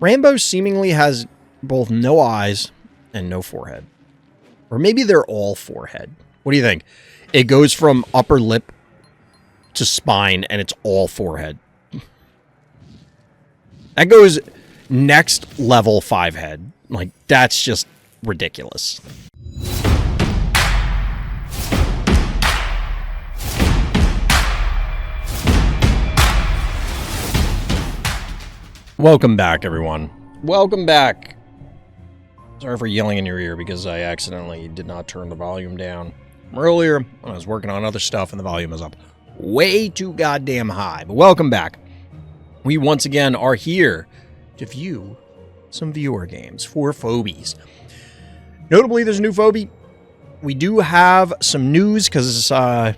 Rambo seemingly has both no eyes and no forehead. Or maybe they're all forehead. What do you think? It goes from upper lip to spine, and it's all forehead. That goes next level 5 head. Like, that's just ridiculous. Welcome back, everyone. Welcome back. Sorry for yelling in your ear because I accidentally did not turn the volume down earlier when I was working on other stuff and the volume was up way too goddamn high. But welcome back. We once again are here to view some viewer games for Phobies. Notably, there's a new Phobie. We do have some news because I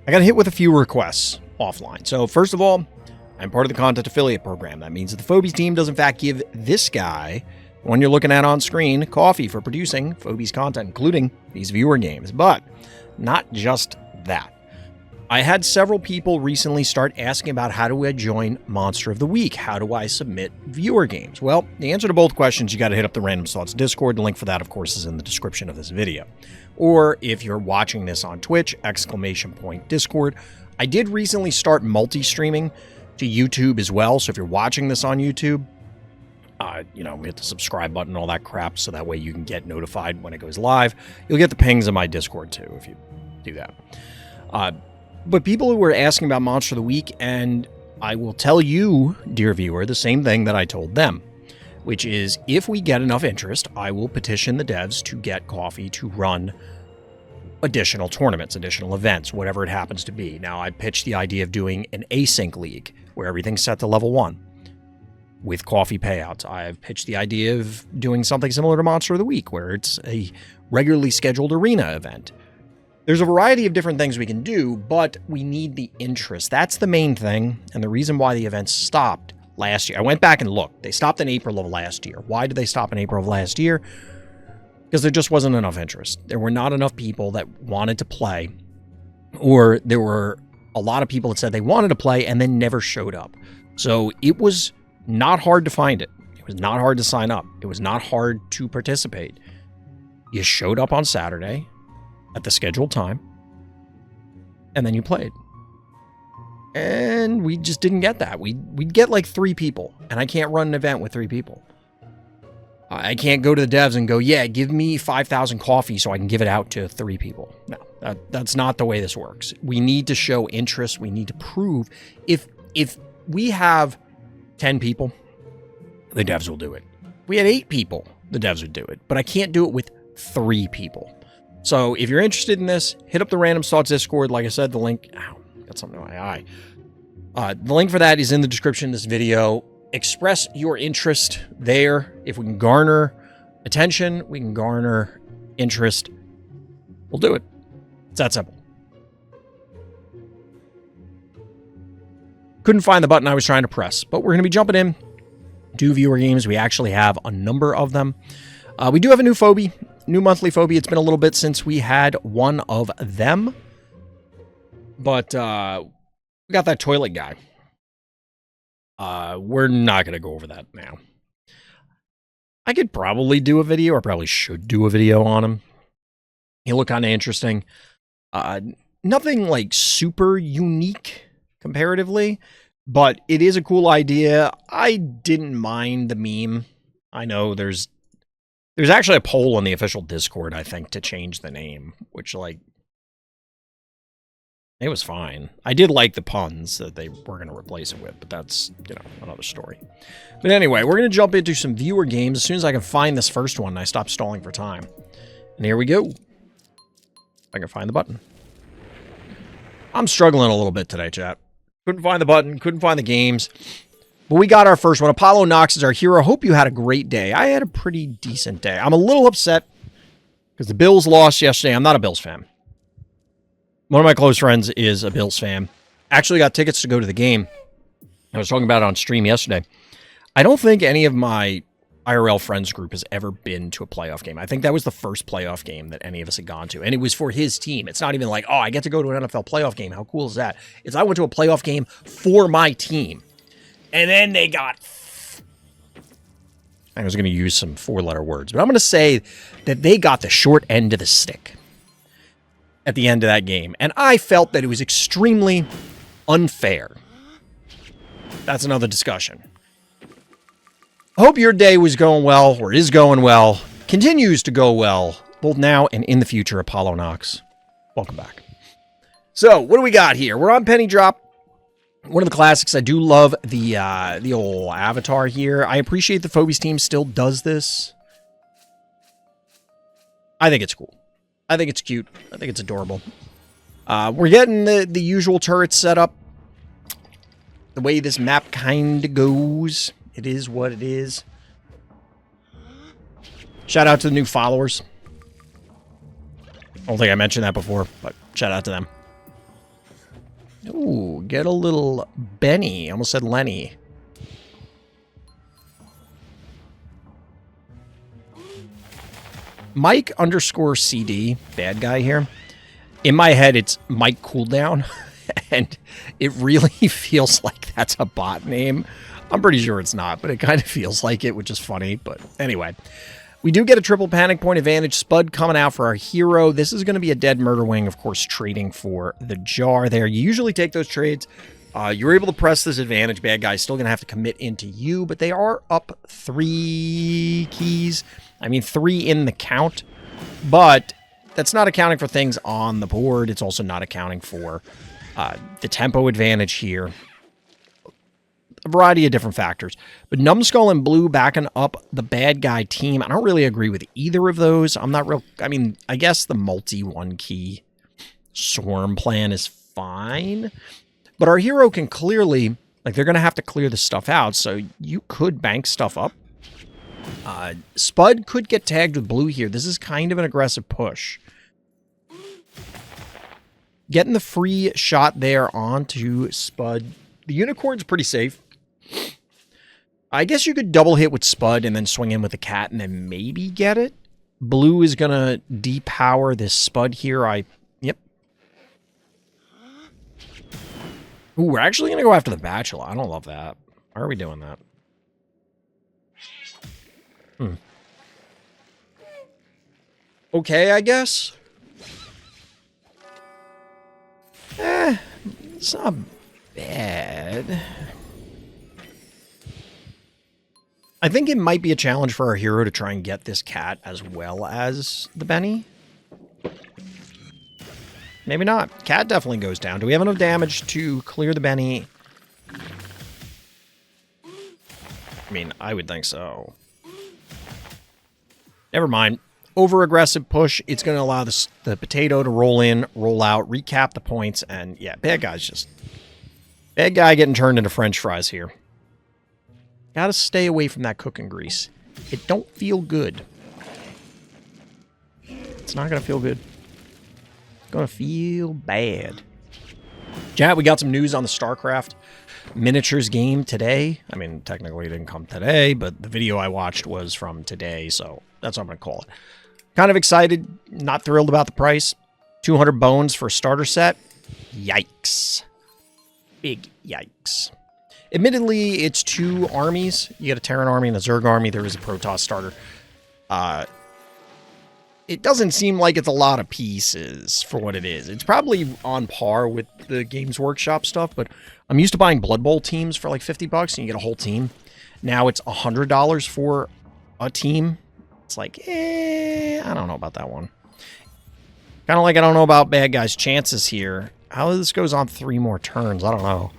got hit with a few requests offline. So first of all, I'm part of the content affiliate program. That means that the Phobies team does in fact give this guy, the one you're looking at on screen, coffee for producing Phobies content, including these viewer games. But not just that. I had several people recently start asking about how do I join Monster of the Week? How do I submit viewer games? Well, the answer to both questions, you got to hit up the Random Thoughts Discord. The link for that, of course, is in the description of this video. Or if you're watching this on Twitch, !Discord. I did recently start multi-streaming to YouTube as well. So if you're watching this on YouTube, hit the subscribe button, all that crap, so that way you can get notified when it goes live. You'll get the pings in my Discord too if you do that. But people who were asking about Monster of the Week, and I will tell you, dear viewer, the same thing that I told them, which is if we get enough interest, I will petition the devs to get Coffee to run additional tournaments, additional events, whatever it happens to be. Now, I pitched the idea of doing an async league where everything's set to level 1 with coffee payouts. I've pitched the idea of doing something similar to Monster of the Week where it's a regularly scheduled arena event. There's a variety of different things we can do, but we need the interest. That's the main thing, and the reason why the events stopped last year. I went back and looked. They stopped in April of last year. Why did they stop in April of last year? Because there just wasn't enough interest. There were not enough people that wanted to play, or there were a lot of people that said they wanted to play and then never showed up. So it was not hard to find it. It was not hard to sign up. It was not hard to participate. You showed up on Saturday at the scheduled time, and then you played. And we just didn't get that. We'd get like 3 people, and I can't run an event with 3 people. I can't go to the devs and go, yeah, give me 5,000 coffee so I can give it out to 3 people. No, that's not the way this works. We need to show interest. We need to prove. If we have 10 people, the devs will do it. If we had 8 people, the devs would do it. But I can't do it with 3 people. So if you're interested in this, hit up the Random Thoughts Discord. Like I said, the link... Ow, got something in my eye. The link for that is in the description of this video. Express your interest there. If we can garner attention, we can garner interest, we'll do it. It's that simple. Couldn't find the button I was trying to press, but we're going to be jumping in to viewer games. We actually have a number of them. We do have a new Phobie, new monthly Phobie. It's been a little bit since we had one of them, but we got that toilet guy. We're not going to go over that now. I could probably do a video, or probably should do a video on him. He looked kind of interesting. Nothing like super unique comparatively, but it is a cool idea. I didn't mind the meme. I know there's actually a poll on the official Discord, I think, to change the name, which, like, it was fine. I did like the puns that they were going to replace it with, but that's, another story. But anyway, we're going to jump into some viewer games as soon as I can find this first one. I stopped stalling for time. And here we go. If I can find the button. I'm struggling a little bit today, chat. Couldn't find the button, couldn't find the games. But we got our first one. Appolloknox is our hero. Hope you had a great day. I had a pretty decent day. I'm a little upset because the Bills lost yesterday. I'm not a Bills fan. One of my close friends is a Bills fan. Actually got tickets to go to the game. I was talking about it on stream yesterday. I don't think any of my IRL friends group has ever been to a playoff game. I think that was the first playoff game that any of us had gone to. And it was for his team. It's not even like, oh, I get to go to an NFL playoff game. How cool is that? It's I went to a playoff game for my team. And then they got I was going to use some 4-letter words, but I'm going to say that they got the short end of the stick at the end of that game. And I felt that it was extremely unfair. That's another discussion. I hope your day was going well, or is going well, continues to go well, both now and in the future, appolloknox. Welcome back. So, what do we got here? We're on Penny Drop. One of the classics. I do love the old avatar here. I appreciate the Phobies team still does this. I think it's cool. I think it's cute. I think it's adorable. We're getting the usual turrets set up. The way this map kind of goes. It is what it is. Shout out to the new followers. I don't think I mentioned that before, but shout out to them. Ooh, get a little Benny. I almost said Lenny. Mike _CD, bad guy here. In my head, it's Mike Cooldown, and it really feels like that's a bot name. I'm pretty sure it's not, but it kind of feels like it, which is funny. But anyway, we do get a triple panic point advantage. Spud coming out for our hero. This is going to be a dead murder wing, of course, trading for the jar there. You usually take those trades. You're able to press this advantage. Bad guy's still going to have to commit into you, but they are up 3 keys. I mean, 3 in the count, but that's not accounting for things on the board. It's also not accounting for the tempo advantage here. A variety of different factors. But Numbskull and Blue backing up the bad guy team. I don't really agree with either of those. I'm not real... I mean, I guess the multi-1-key swarm plan is fine. But our hero can clearly... Like, they're going to have to clear this stuff out, so you could bank stuff up. Spud could get tagged with Blue here. This is kind of an aggressive push. Getting the free shot there onto Spud. The Unicorn's pretty safe. I guess you could double hit with Spud and then swing in with the cat and then maybe get it. Blue is going to depower this Spud here. Yep. Ooh, we're actually going to go after the Bachelor. I don't love that. Why are we doing that? Okay, I guess. It's not bad. I think it might be a challenge for our hero to try and get this cat as well as the Benny. Maybe not. Cat definitely goes down. Do we have enough damage to clear the Benny? I mean, I would think so. Never mind. Over-aggressive push. It's going to allow the potato to roll in, roll out, recap the points, and yeah, bad guy's just... Bad guy getting turned into French fries here. Gotta stay away from that cooking grease. It don't feel good. It's not gonna feel good. It's gonna feel bad. Chat, we got some news on the StarCraft miniatures game today. I mean, technically it didn't come today, but the video I watched was from today, so that's what I'm gonna call it. Kind of excited, not thrilled about the price. 200 bones for a starter set. Yikes. Big yikes. Admittedly, it's 2 armies. You get a Terran army and a Zerg army. There is a Protoss starter. It doesn't seem like it's a lot of pieces for what it is. It's probably on par with the Games Workshop stuff, but I'm used to buying Blood Bowl teams for like $50 and you get a whole team. Now it's $100 for a team. It's like, I don't know about that one. Kind of like I don't know about bad guys' chances here. How this goes on 3 more turns, I don't know.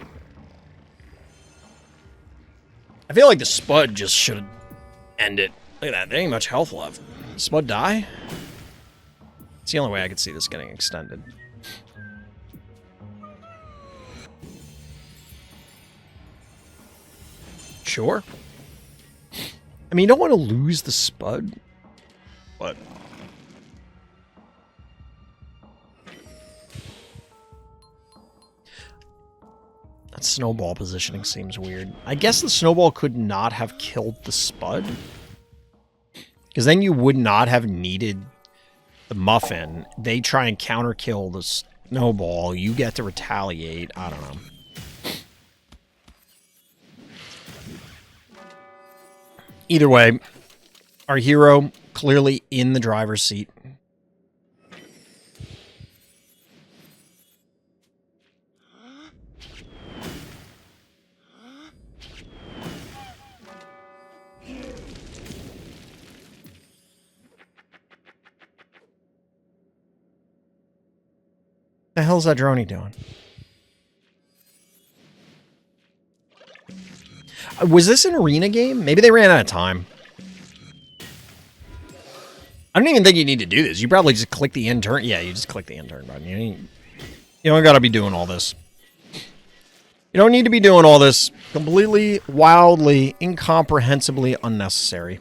I feel like the Spud just should end it. Look at that, there ain't much health left. Spud die? It's the only way I could see this getting extended. Sure. I mean, you don't want to lose the Spud, but... That snowball positioning seems weird. I guess the snowball could not have killed the Spud. Because then you would not have needed the muffin. They try and counter kill the snowball. You get to retaliate. I don't know. Either way, Our hero clearly in the driver's seat. The hell's that droney doing? Was this an arena game? Maybe they ran out of time. I don't even think you need to do this. You probably just click the intern. Yeah, you just click the intern button. You don't gotta be doing all this. You don't need to be doing all this. Completely, wildly, incomprehensibly unnecessary.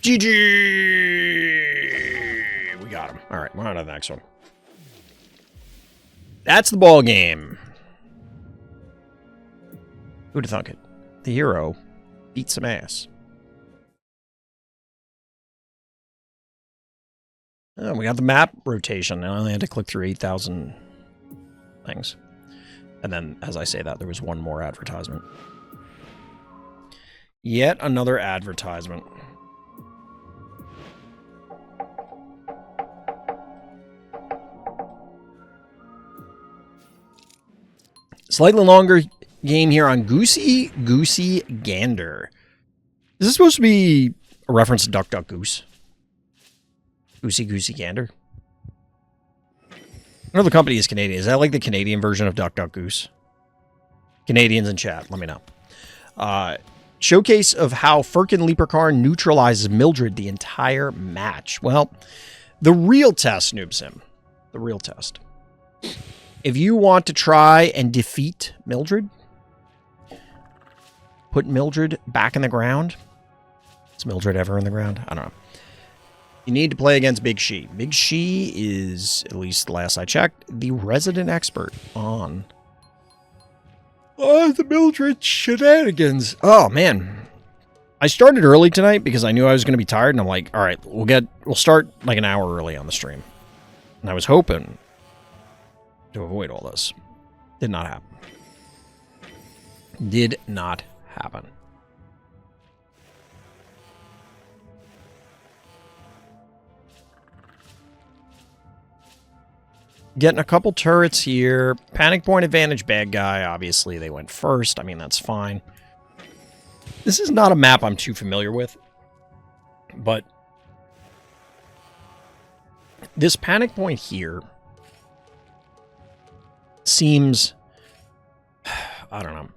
GG! We got him. All right, we're on to the next one. That's the ball game. Who'd have thunk it? The hero beat some ass. Oh, we got the map rotation. I only had to click through 8,000 things. And then, as I say that, there was one more advertisement. Yet another advertisement. Slightly longer game here on Goosey Gander. Is this supposed to be a reference to Duck Duck Goose? Goosey Gander? I know the company is Canadian. Is that like the Canadian version of Duck Duck Goose? Canadians in chat, let me know. Showcase of how Firkin Leprechaun neutralizes Mildred the entire match. Well, the real test, noobsim. The real test. If you want to try and defeat Mildred, put Mildred back in the ground. Is Mildred ever in the ground? I don't know. You need to play against Big She. Big She is, at least last I checked, the resident expert on the Mildred shenanigans. Oh, man. I started early tonight because I knew I was going to be tired, and I'm like, all right, we'll start like an hour early on the stream. And I was hoping to avoid all this. Did not happen. Did not happen. Getting a couple turrets here. Panic point advantage, bad guy. Obviously, they went first. I mean, that's fine. This is not a map I'm too familiar with. But this panic point here seems, I don't know.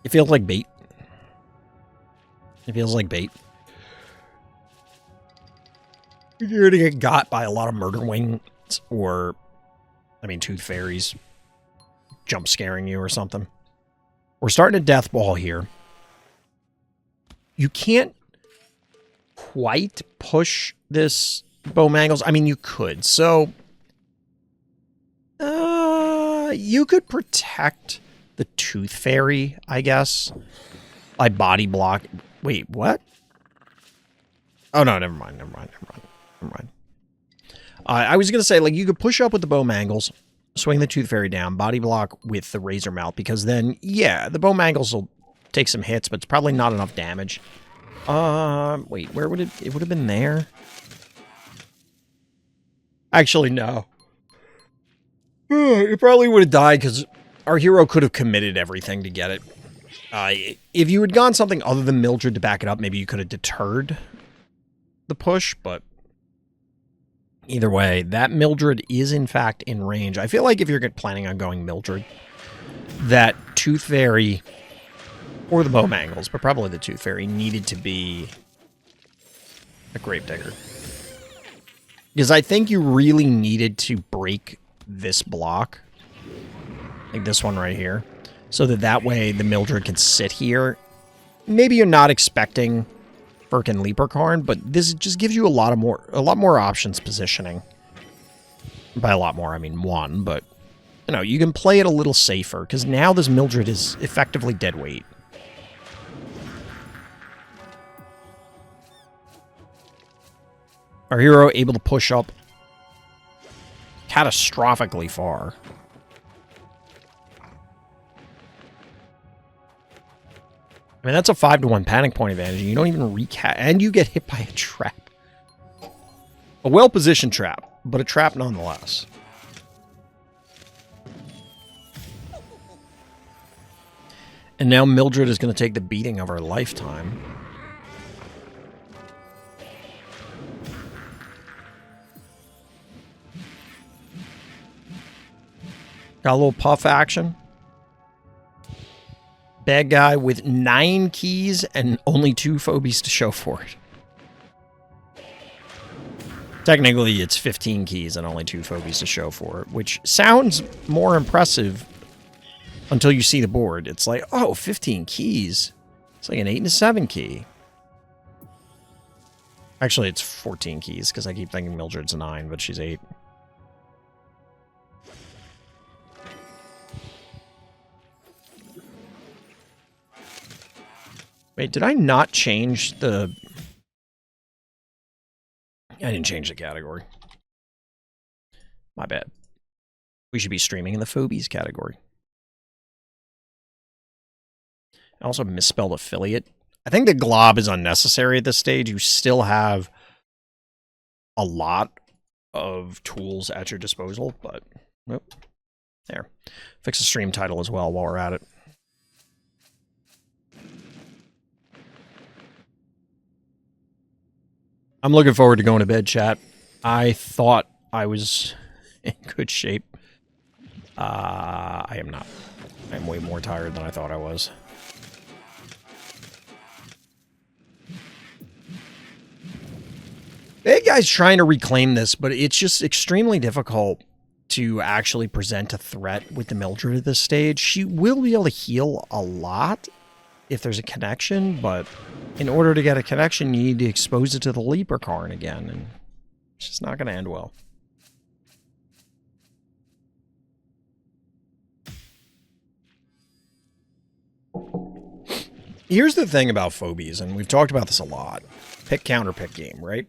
It feels like bait. It feels like bait. You're gonna get got by a lot of murder wings or, I mean, tooth fairies jump scaring you or something. We're starting a death ball here. You can't quite push this Bowmangles. I mean, you could. So, you could protect the tooth fairy, I guess, by body block. Wait, what? Oh, no, never mind. I was going to say, like, you could push up with the Bowmangles, swing the tooth fairy down, body block with the razor mouth, because then, yeah, the Bowmangles will take some hits, but it's probably not enough damage. Wait, where would it would have been there? Actually, no. It probably would have died because our hero could have committed everything to get it. If you had gone something other than Mildred to back it up, maybe you could have deterred the push, but either way, that Mildred is in fact in range. I feel like if you're planning on going Mildred, that Tooth Fairy or the Bowmangles, but probably the Tooth Fairy, needed to be a Gravedigger. Because I think you really needed to break this block, like this one right here, so that way the Mildred can sit here. Maybe you're not expecting Firkin Leprechaun, but this just gives you a lot more options positioning. By a lot more, I mean one, but you know, you can play it a little safer because now this Mildred is effectively dead weight. Our hero able to push up catastrophically far. I mean, that's a 5-to-1 panic point advantage. You don't even recast, and you get hit by a trap. A well-positioned trap, but a trap nonetheless. And now Mildred is going to take the beating of her lifetime. Got a little puff action. Bad guy with 9 keys and only 2 phobies to show for it. Technically, it's 15 keys and only 2 phobies to show for it, which sounds more impressive until you see the board. It's like, oh, 15 keys. It's like an 8 and a 7 key. Actually, it's 14 keys, because I keep thinking Mildred's 9, but she's 8. Wait, did I not change the... I didn't change the category. My bad. We should be streaming in the Phobies category. I also misspelled affiliate. I think the glob is unnecessary at this stage. You still have a lot of tools at your disposal, but nope. There. Fix the stream title as well while we're at it. I'm looking forward to going to bed, chat. I thought I was in good shape. I am not. I'm way more tired than I thought I was. Bad guy's trying to reclaim this, but it's just extremely difficult to actually present a threat with the Mildred at this stage. She will be able to heal a lot if there's a connection, but in order to get a connection, you need to expose it to the leprechaun again, and it's just not going to end well. Here's the thing about phobies, and we've talked about this a lot. Pick, counter, pick game, right?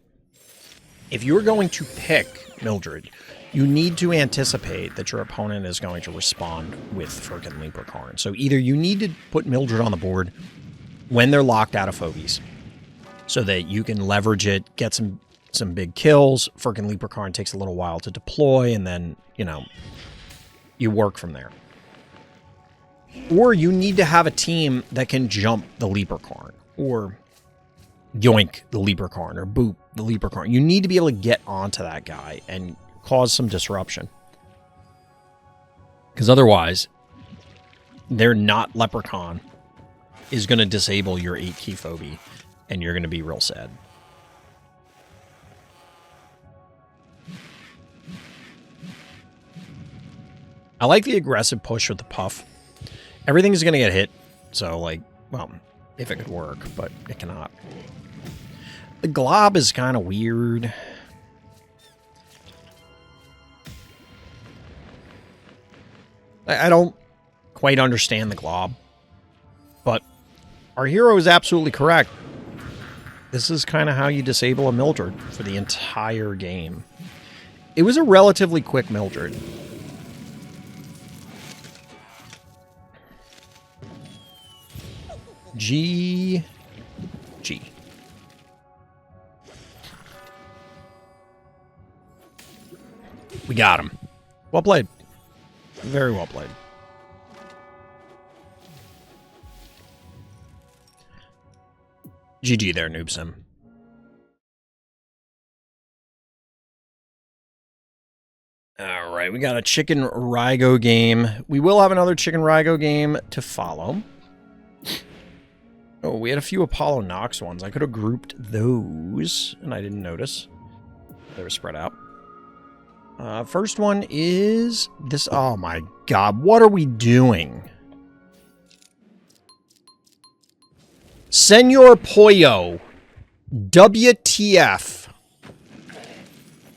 If you're going to pick Mildred, you need to anticipate that your opponent is going to respond with frickin' leprechaun. So either you need to put Mildred on the board when they're locked out of phobies, so that you can leverage it, get some big kills. Frickin' leprechaun takes a little while to deploy, and then, you know, you work from there. Or you need to have a team that can jump the leprechaun, or yoink the leprechaun, or boop the leprechaun. You need to be able to get onto that guy and cause some disruption. Because otherwise, their not leprechaun is going to disable your 8-key phobie, and you're going to be real sad. I like the aggressive push with the puff. Everything's going to get hit, so, like, well, if it could work, but it cannot. The glob is kind of weird. I don't quite understand the glob, but our hero is absolutely correct. This is kind of how you disable a Mildred for the entire game. It was a relatively quick Mildred. G. We got him. Well played. Very well played. GG there, noobsim. Alright, we got a chickenraigo game. We will have another chickenraigo game to follow. Oh, we had a few appolloknox ones. I could have grouped those, and I didn't notice. They were spread out. First one is this. Oh my god, what are we doing? Senor Pollo. WTF.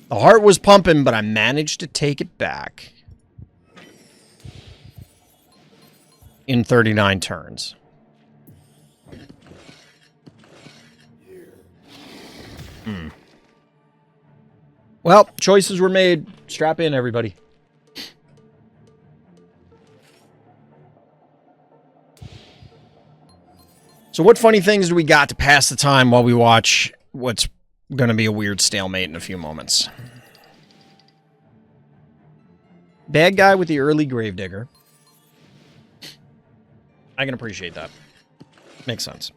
The heart was pumping, but I managed to take it back. In 39 turns. Well, choices were made. Strap in, everybody. So what funny things do we got to pass the time while we watch what's going to be a weird stalemate in a few moments? Bad guy with the early gravedigger. I can appreciate that. Makes sense.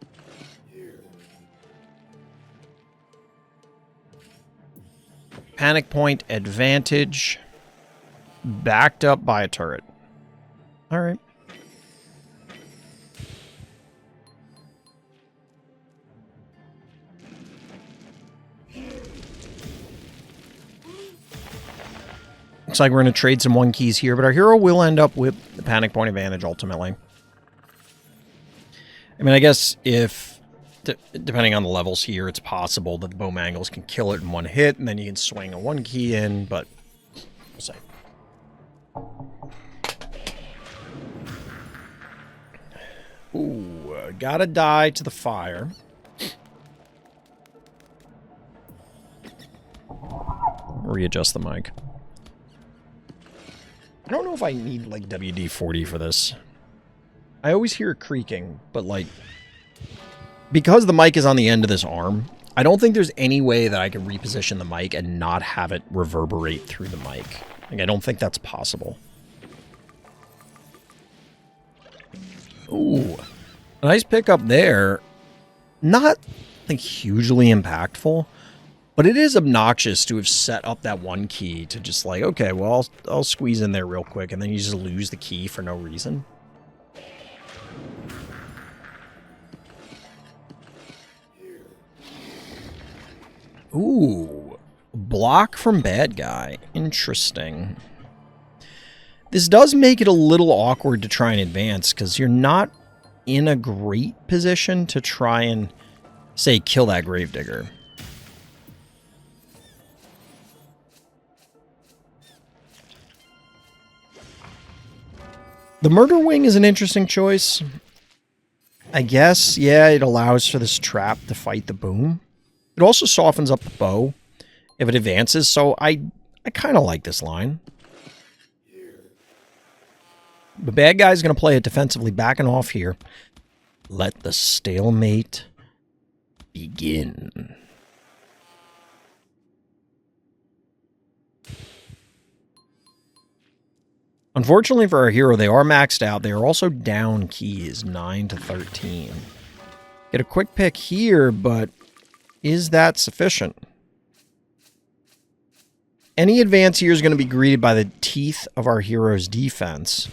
Panic point advantage. Backed up by a turret. Alright. Looks like we're going to trade some 1 keys here, but our hero will end up with the panic point advantage ultimately. I mean, I guess if, depending on the levels here, it's possible that the bow mangles can kill it in 1 hit, and then you can swing a 1 key in, but we'll see. Ooh, gotta die to the fire. Readjust the mic. I don't know if I need, like, WD-40 for this. I always hear it creaking, but, like, because the mic is on the end of this arm, I don't think there's any way that I can reposition the mic and not have it reverberate through the mic. Like, I don't think that's possible. Ooh. A nice pickup there. Not, like, hugely impactful. But it is obnoxious to have set up that 1 key to just like, okay, well, I'll squeeze in there real quick, and then you just lose the key for no reason. Ooh, block from bad guy. Interesting. This does make it a little awkward to try and advance, because you're not in a great position to try and, say, kill that gravedigger. The murder wing is an interesting choice. I guess, yeah, it allows for this trap to fight the boom. It also softens up the bow if it advances, so I kind of like this line. The bad guy's going to play it defensively, backing off here. Let the stalemate begin. Unfortunately for our hero, they are maxed out. They are also down keys, 9 to 13. Get a quick pick here, but is that sufficient? Any advance here is going to be greeted by the teeth of our hero's defense.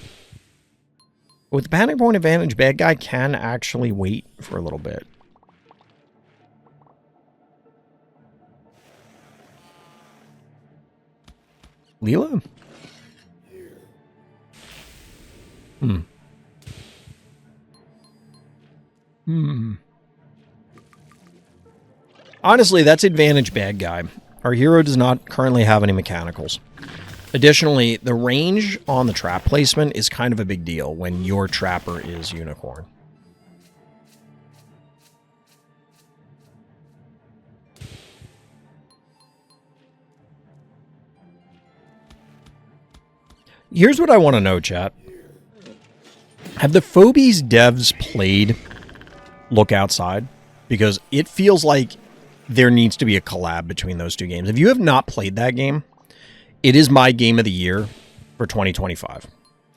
With the panic point advantage, bad guy can actually wait for a little bit. Leela? Honestly, that's advantage bad guy. Our hero does not currently have any mechanicals. Additionally, the range on the trap placement is kind of a big deal when your trapper is unicorn. Here's what I want to know, chat. Have the Phobies devs played Look Outside? Because it feels like there needs to be a collab between those 2 games. If you have not played that game, it is my game of the year for 2025.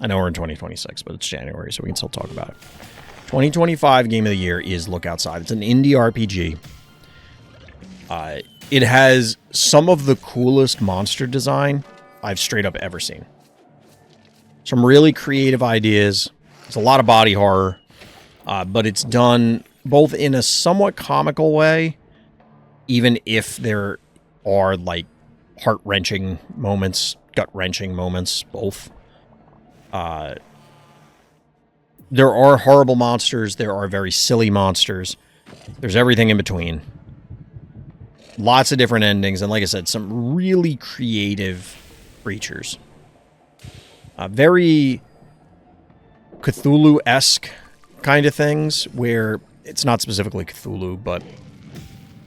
I know we're in 2026, but it's January, so we can still talk about it. 2025 game of the year is Look Outside. It's an indie RPG. It has some of the coolest monster design I've straight up ever seen. Some really creative ideas. It's a lot of body horror, but it's done both in a somewhat comical way, even if there are, like, heart-wrenching moments, gut-wrenching moments, both. There are horrible monsters. There are very silly monsters. There's everything in between. Lots of different endings, and like I said, some really creative creatures. Very Cthulhu-esque kind of things, where it's not specifically Cthulhu, but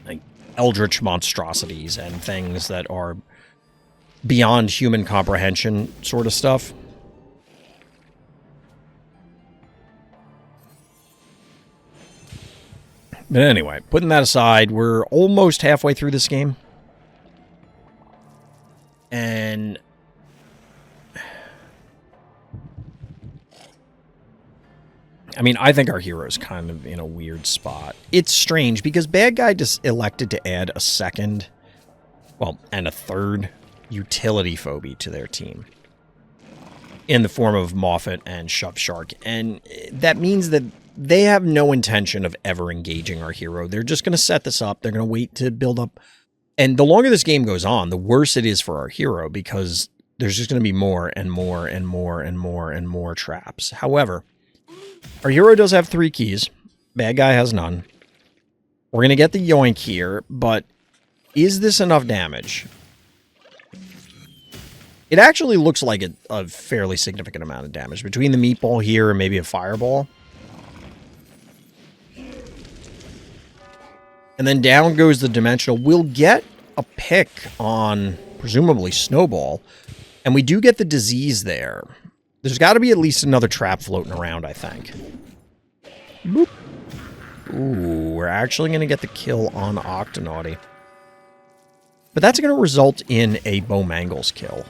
like eldritch monstrosities and things that are beyond human comprehension sort of stuff. But anyway, putting that aside, we're almost halfway through this game. And I mean, I think our hero's kind of in a weird spot. It's strange because Bad Guy just elected to add a second, well, and a third utility phobie to their team in the form of Moffat and Shove Shark. And that means that they have no intention of ever engaging our hero. They're just going to set this up. They're going to wait to build up. And the longer this game goes on, the worse it is for our hero because there's just going to be more and more and more and more and more traps. However, our hero does have 3 keys. Bad Guy has none. We're going to get the yoink here, but is this enough damage? It actually looks like a fairly significant amount of damage between the meatball here and maybe a fireball. And then down goes the dimensional. We'll get a pick on, presumably, Snowball. And we do get the disease there. There's got to be at least another trap floating around, I think. Boop. Ooh, we're actually going to get the kill on Octonaughty. But that's going to result in a Bowmangles kill.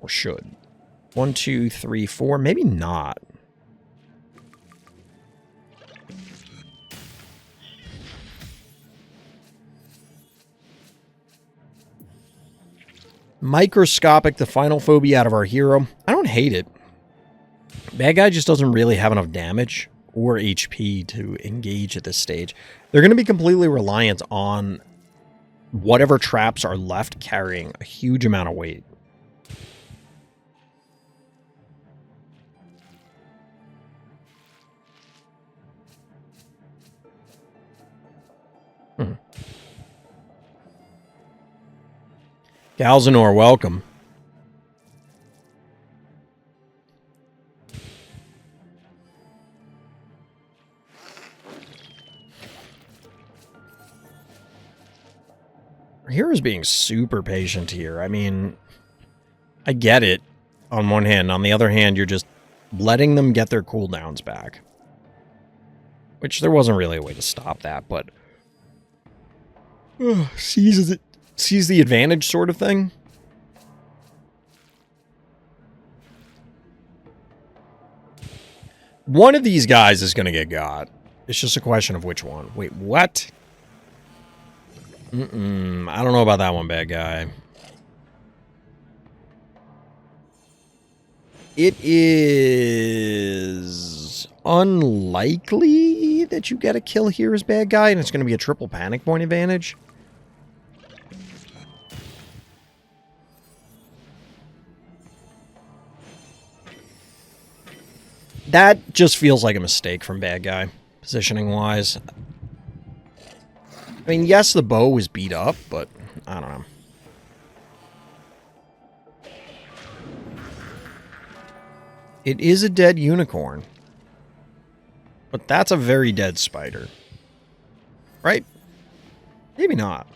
Or should. 1, 2, 3, 4. Maybe not. Microscopic, the final phobia out of our hero. I don't hate it. Bad Guy just doesn't really have enough damage or HP to engage at this stage. They're going to be completely reliant on whatever traps are left carrying a huge amount of weight. Galzanor, welcome. Our hero's being super patient here. I mean, I get it on one hand. On the other hand, you're just letting them get their cooldowns back. Which there wasn't really a way to stop that, but seizes the advantage sort of thing. One of these guys is going to get got. It's just a question of which one. Wait, what? I don't know about that one, Bad Guy. It is unlikely that you get a kill here as Bad Guy, and it's going to be a triple panic point advantage. That just feels like a mistake from Bad Guy, positioning-wise. I mean, yes, the bow was beat up, but I don't know. It is a dead unicorn. But that's a very dead spider. Right? Maybe not.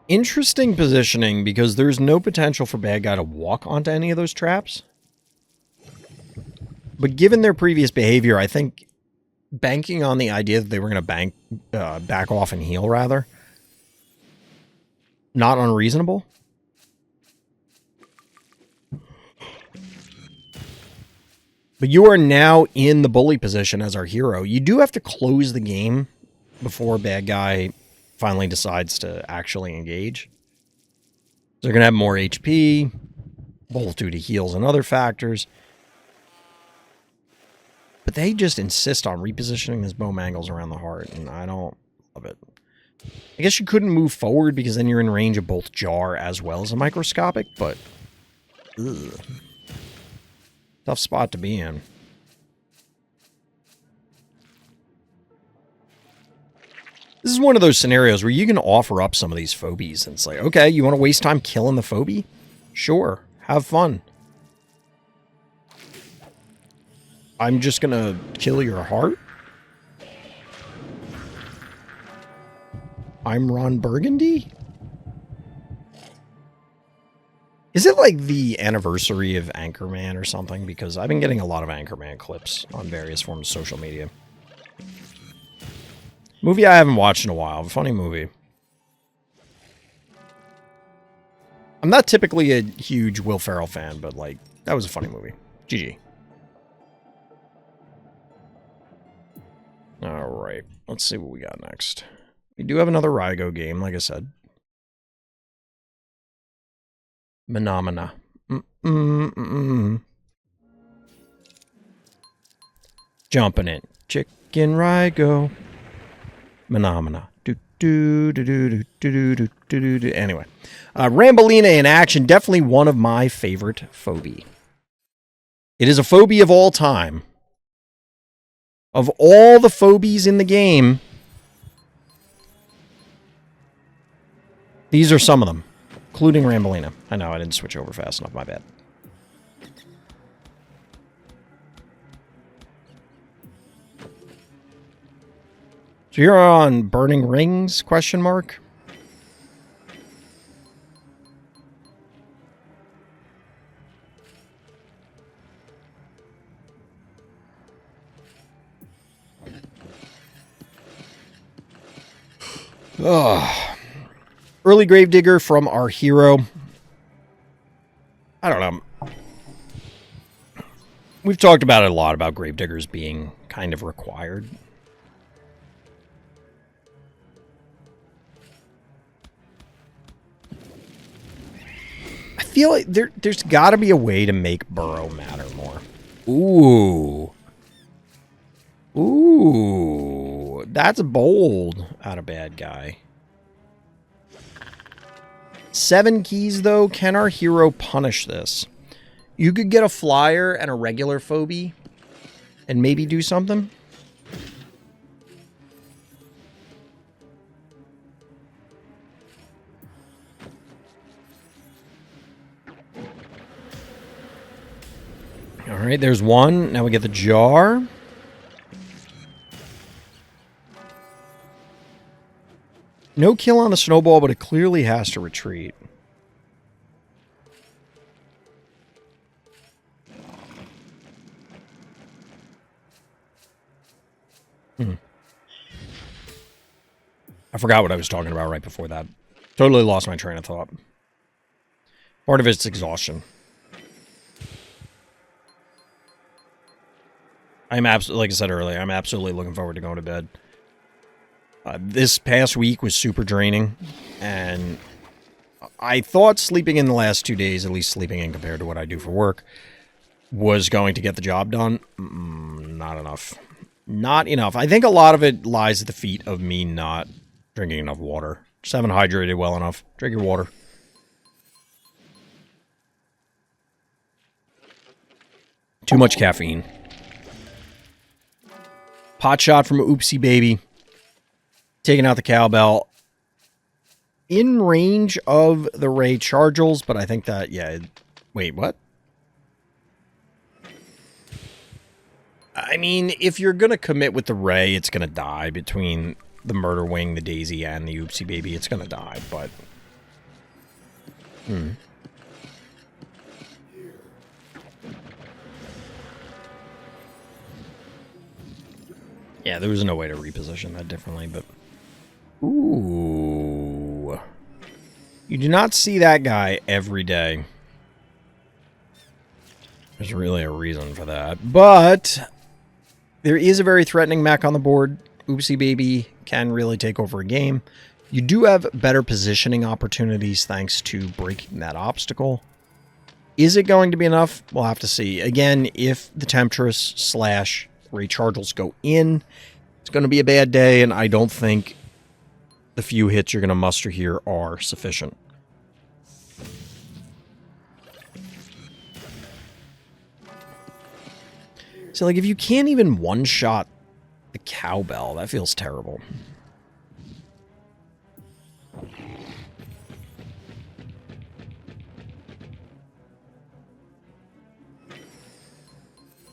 Interesting positioning, because there's no potential for Bad Guy to walk onto any of those traps. But given their previous behavior, I think banking on the idea that they were going to back off and heal, rather, not unreasonable. But you are now in the bully position as our hero. You do have to close the game before Bad Guy finally decides to actually engage. They're going to have more HP, both due to heals and other factors. But they just insist on repositioning his Bowmangles around the heart, and I don't love it. I guess you couldn't move forward because then you're in range of both Jar as well as a microscopic, but ugh. Tough spot to be in. This is one of those scenarios where you can offer up some of these phobies, and it's like, okay, you want to waste time killing the phobie? Sure, have fun. I'm just gonna kill your heart? I'm Ron Burgundy? Is it like the anniversary of Anchorman or something? Because I've been getting a lot of Anchorman clips on various forms of social media. Movie I haven't watched in a while. A funny movie. I'm not typically a huge Will Ferrell fan, but, like, that was a funny movie. GG. Alright, let's see what we got next. We do have another Raigo game, like I said. Phenomena. Jumping in. Chickenraigo. Phenomena. Anyway. Rambolina in action. Definitely one of my favorite phobie. It is a phobie of all time. Of all the phobies in the game, these are some of them, including Rambolina. I know, I didn't switch over fast enough, my bad. So you're on Burning Rings, question mark? Ugh. Early Gravedigger from our hero. I don't know. We've talked about it a lot, about Gravediggers being kind of required. I feel like there's got to be a way to make burrow matter more. Ooh. Ooh. That's bold out of bad guy. 7 keys, though. Can our hero punish this? You could get a flyer and a regular phobie and maybe do something. All right, there's one. Now we get the jar. No kill on the snowball, but it clearly has to retreat. I forgot what I was talking about right before that. Totally lost my train of thought. Part of it's exhaustion. I'm absolutely, like I said earlier, I'm absolutely looking forward to going to bed. This past week was super draining, and I thought sleeping in the last 2 days, at least sleeping in compared to what I do for work, was going to get the job done. Not enough. Not enough. I think a lot of it lies at the feet of me not drinking enough water. Just haven't hydrated well enough. Drink your water. Too much caffeine. Pot shot from Oopsie Baby. Taking out the cowbell. In range of the Ray Chargels, but I think that, yeah. Wait, what? I mean, if you're going to commit with the Ray, it's going to die between the Murder Wing, the Daisy, and the Oopsie Baby. It's going to die, but... Yeah, there was no way to reposition that differently, but... Ooh. You do not see that guy every day. There's really a reason for that. But there is a very threatening mech on the board. Oopsie Baby can really take over a game. You do have better positioning opportunities thanks to breaking that obstacle. Is it going to be enough? We'll have to see. Again, if the Temptress / Ray Chargels go in, it's going to be a bad day, and I don't think the few hits you're going to muster here are sufficient. So, like, if you can't even one-shot the cowbell, that feels terrible.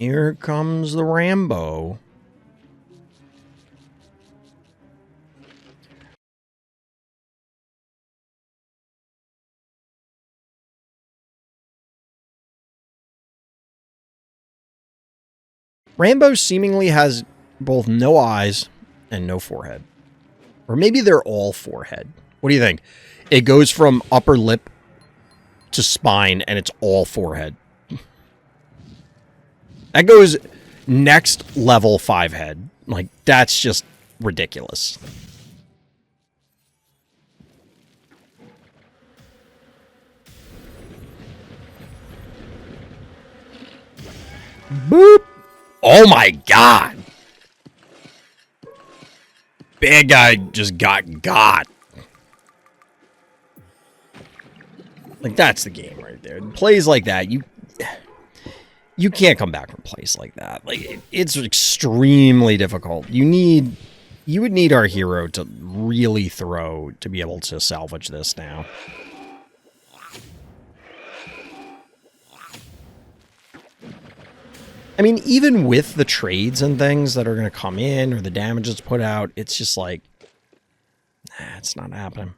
Here comes the Rambo. Rambo seemingly has both no eyes and no forehead. Or maybe they're all forehead. What do you think? It goes from upper lip to spine, and it's all forehead. That goes next level 5 head. Like, that's just ridiculous. Boop! Oh my god! Bad guy just got. Like, that's the game right there. Plays like that, you can't come back from plays like that. Like, it's extremely difficult. You would need our hero to really throw to be able to salvage this now. I mean, even with the trades and things that are going to come in or the damage that's put out, it's just like, nah, it's not happening.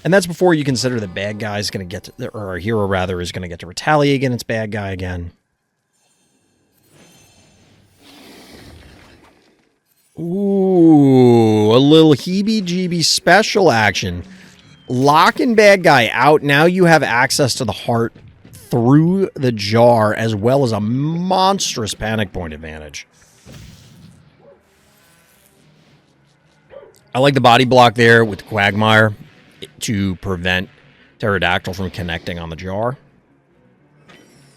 And that's before you consider the bad guy's going to get to, or our hero rather, is going to get to retaliate against bad guy again. Ooh, a little heebie-jeebie special action. Locking bad guy out. Now you have access to the heart through the jar, as well as a monstrous panic point advantage. I like the body block there with Quagmire to prevent Pterodactyl from connecting on the jar.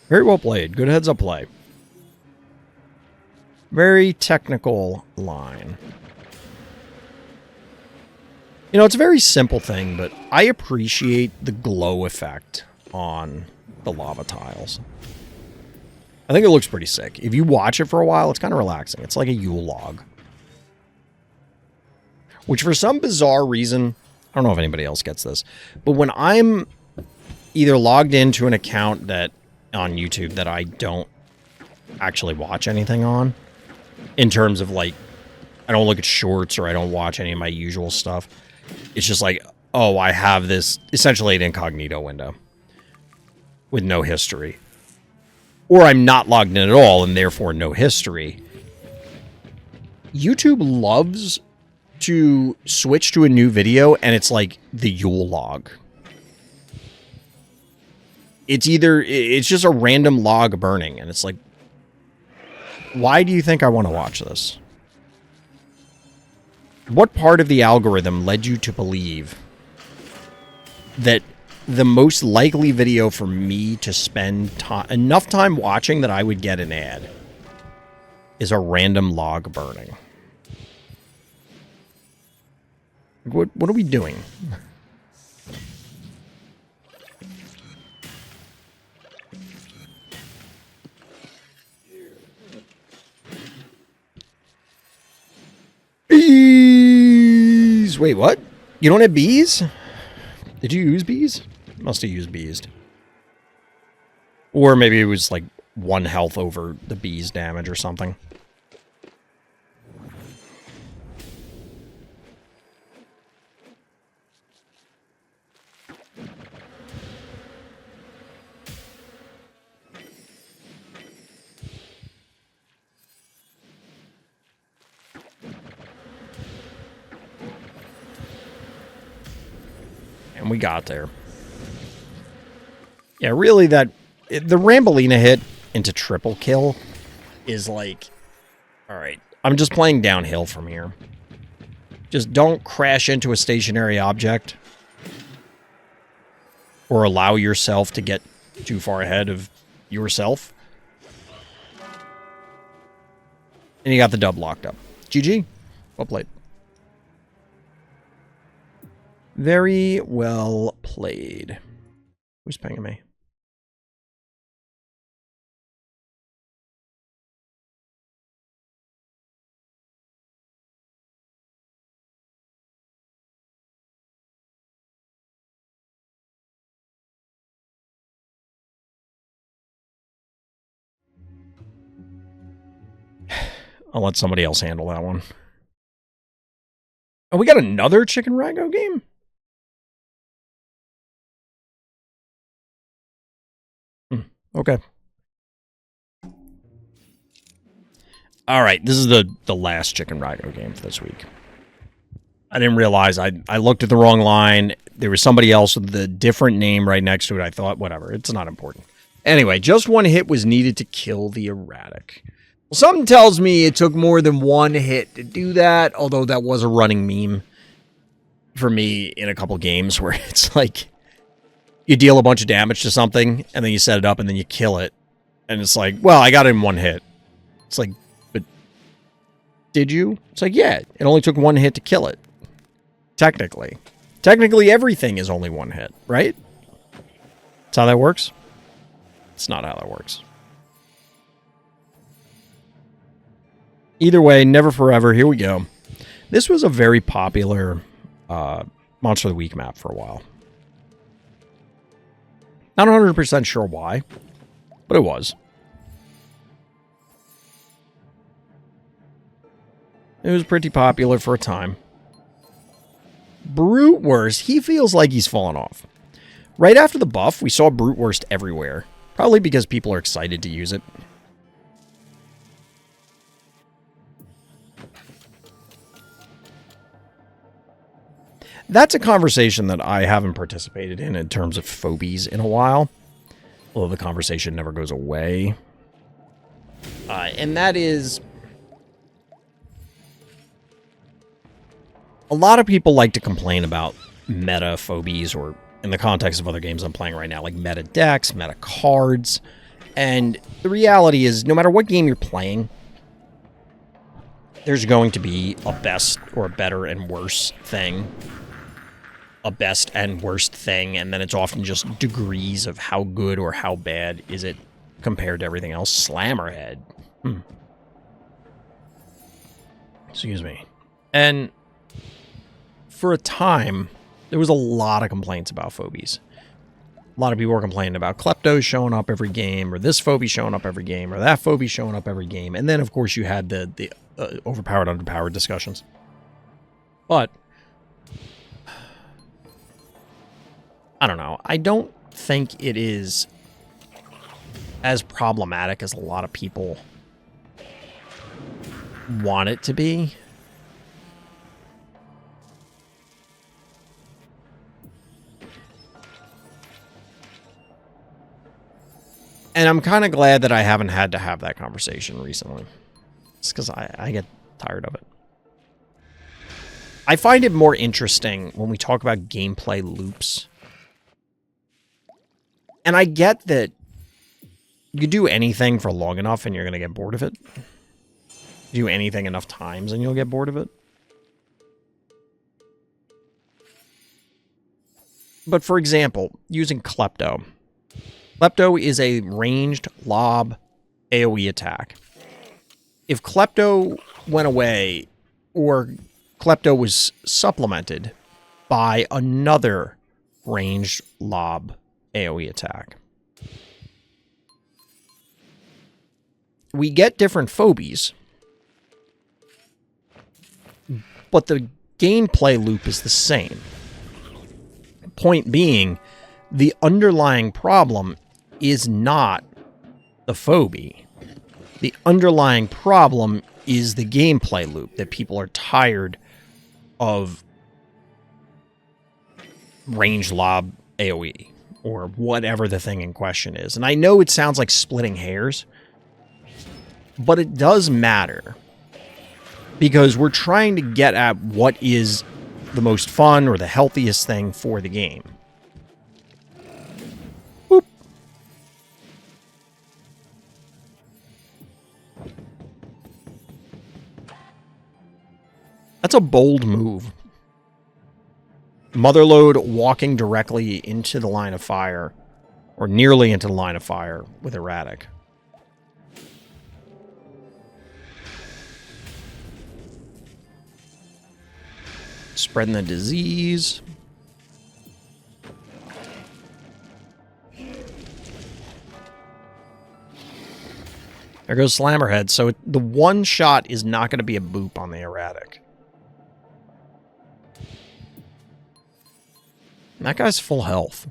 Very well played. Good heads-up play. Very technical line. You know, it's a very simple thing, but I appreciate the glow effect on the lava tiles. I think it looks pretty sick. If you watch it for a while, it's kind of relaxing. It's like a Yule log. Which, for some bizarre reason, I don't know if anybody else gets this, but when I'm either logged into an account that on YouTube that I don't actually watch anything on, in terms of, like, I don't look at shorts or I don't watch any of my usual stuff, it's just like, oh, I have this essentially an incognito window with no history. Or I'm not logged in at all and therefore no history. YouTube loves to switch to a new video and it's like the Yule log. It's just a random log burning and it's like, why do you think I want to watch this? What part of the algorithm led you to believe that the most likely video for me to spend enough time watching that I would get an ad is a random log burning? What are we doing? Bees! Wait, what? You don't have bees? Did you use bees? Must have used bees. Or maybe it was like 1 health over the bees damage or something. And we got there. Yeah, really, the Rambolina hit into triple kill is like, all right, I'm just playing downhill from here. Just don't crash into a stationary object or allow yourself to get too far ahead of yourself. And you got the dub locked up. GG. Well played. Very well played. Who's pinging me? I'll let somebody else handle that one. Oh, we got another chickenraigo game? Okay. All right, this is the last chickenraigo game for this week. I didn't realize I looked at the wrong line. There was somebody else with a different name right next to it. I thought, whatever, it's not important. Anyway, just one hit was needed to kill the erratic. Well, something tells me it took more than one hit to do that, although that was a running meme for me in a couple games where it's like you deal a bunch of damage to something and then you set it up and then you kill it. And it's like, well, I got it in one hit. It's like, but did you? It's like, yeah, it only took one hit to kill it. Technically. Technically, everything is only one hit, right? That's how that works? It's not how that works. Either way, never forever. Here we go. This was a very popular Monster of the Week map for a while. Not 100% sure why, but it was. It was pretty popular for a time. Brutewurst, he feels like he's fallen off. Right after the buff, we saw Brutewurst everywhere. Probably because people are excited to use it. That's a conversation that I haven't participated in terms of phobies in a while. Although the conversation never goes away. And that is... a lot of people like to complain about meta phobies, or in the context of other games I'm playing right now, like meta decks, meta cards. And the reality is, no matter what game you're playing, there's going to be a best or a better and worse thing. A best and worst thing, and then it's often just degrees of how good or how bad is it compared to everything else. Slammerhead. Excuse me. And for a time, there was a lot of complaints about phobies. A lot of people were complaining about kleptos showing up every game, or this phobie showing up every game, or that phobie showing up every game. And then, of course, you had the overpowered, underpowered discussions. But I don't know. I don't think it is as problematic as a lot of people want it to be. And I'm kind of glad that I haven't had to have that conversation recently. It's because I get tired of it. I find it more interesting when we talk about gameplay loops. And I get that you do anything for long enough and you're going to get bored of it. Do anything enough times and you'll get bored of it. But for example, using Klepto. Klepto is a ranged lob AoE attack. If Klepto went away, or Klepto was supplemented by another ranged lob AoE attack, we get different phobies, but the gameplay loop is the same. Point being, the underlying problem is not the phobie. The underlying problem is the gameplay loop, that people are tired of range lob AoE, or whatever the thing in question is. And I know it sounds like splitting hairs, but it does matter. Because we're trying to get at what is the most fun or the healthiest thing for the game. Boop. That's a bold move. Motherlode walking directly into the line of fire, or nearly into the line of fire, with Erratic. Spreading the disease. There goes Slammerhead. So the one shot is not going to be a boop on the erratic. And that guy's full health.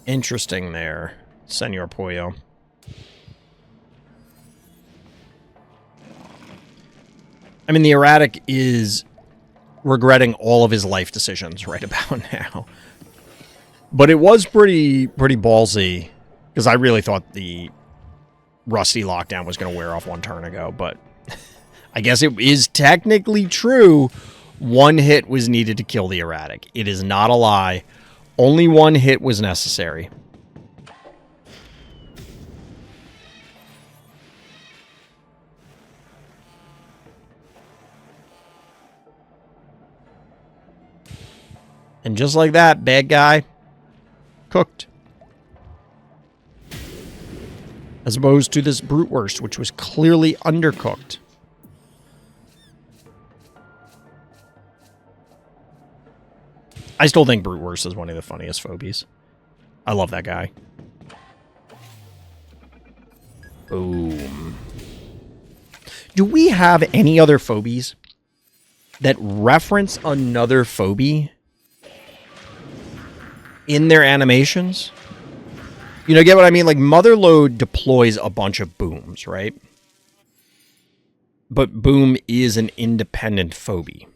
Interesting there, Senor Pollo. I mean, the erratic is regretting all of his life decisions right about now. But it was pretty ballsy, because I really thought the Rusty lockdown was going to wear off one turn ago, but I guess it is technically true. One hit was needed to kill the erratic. It is not a lie. Only one hit was necessary. And just like that, bad guy, cooked. As opposed to this Brutewurst, which was clearly undercooked. I still think Brutewurst is one of the funniest phobies. I love that guy. Boom. Do we have any other phobies that reference another phobie in their animations? You know, get what I mean? Like, Motherlode deploys a bunch of booms, right? But boom is an independent phobie.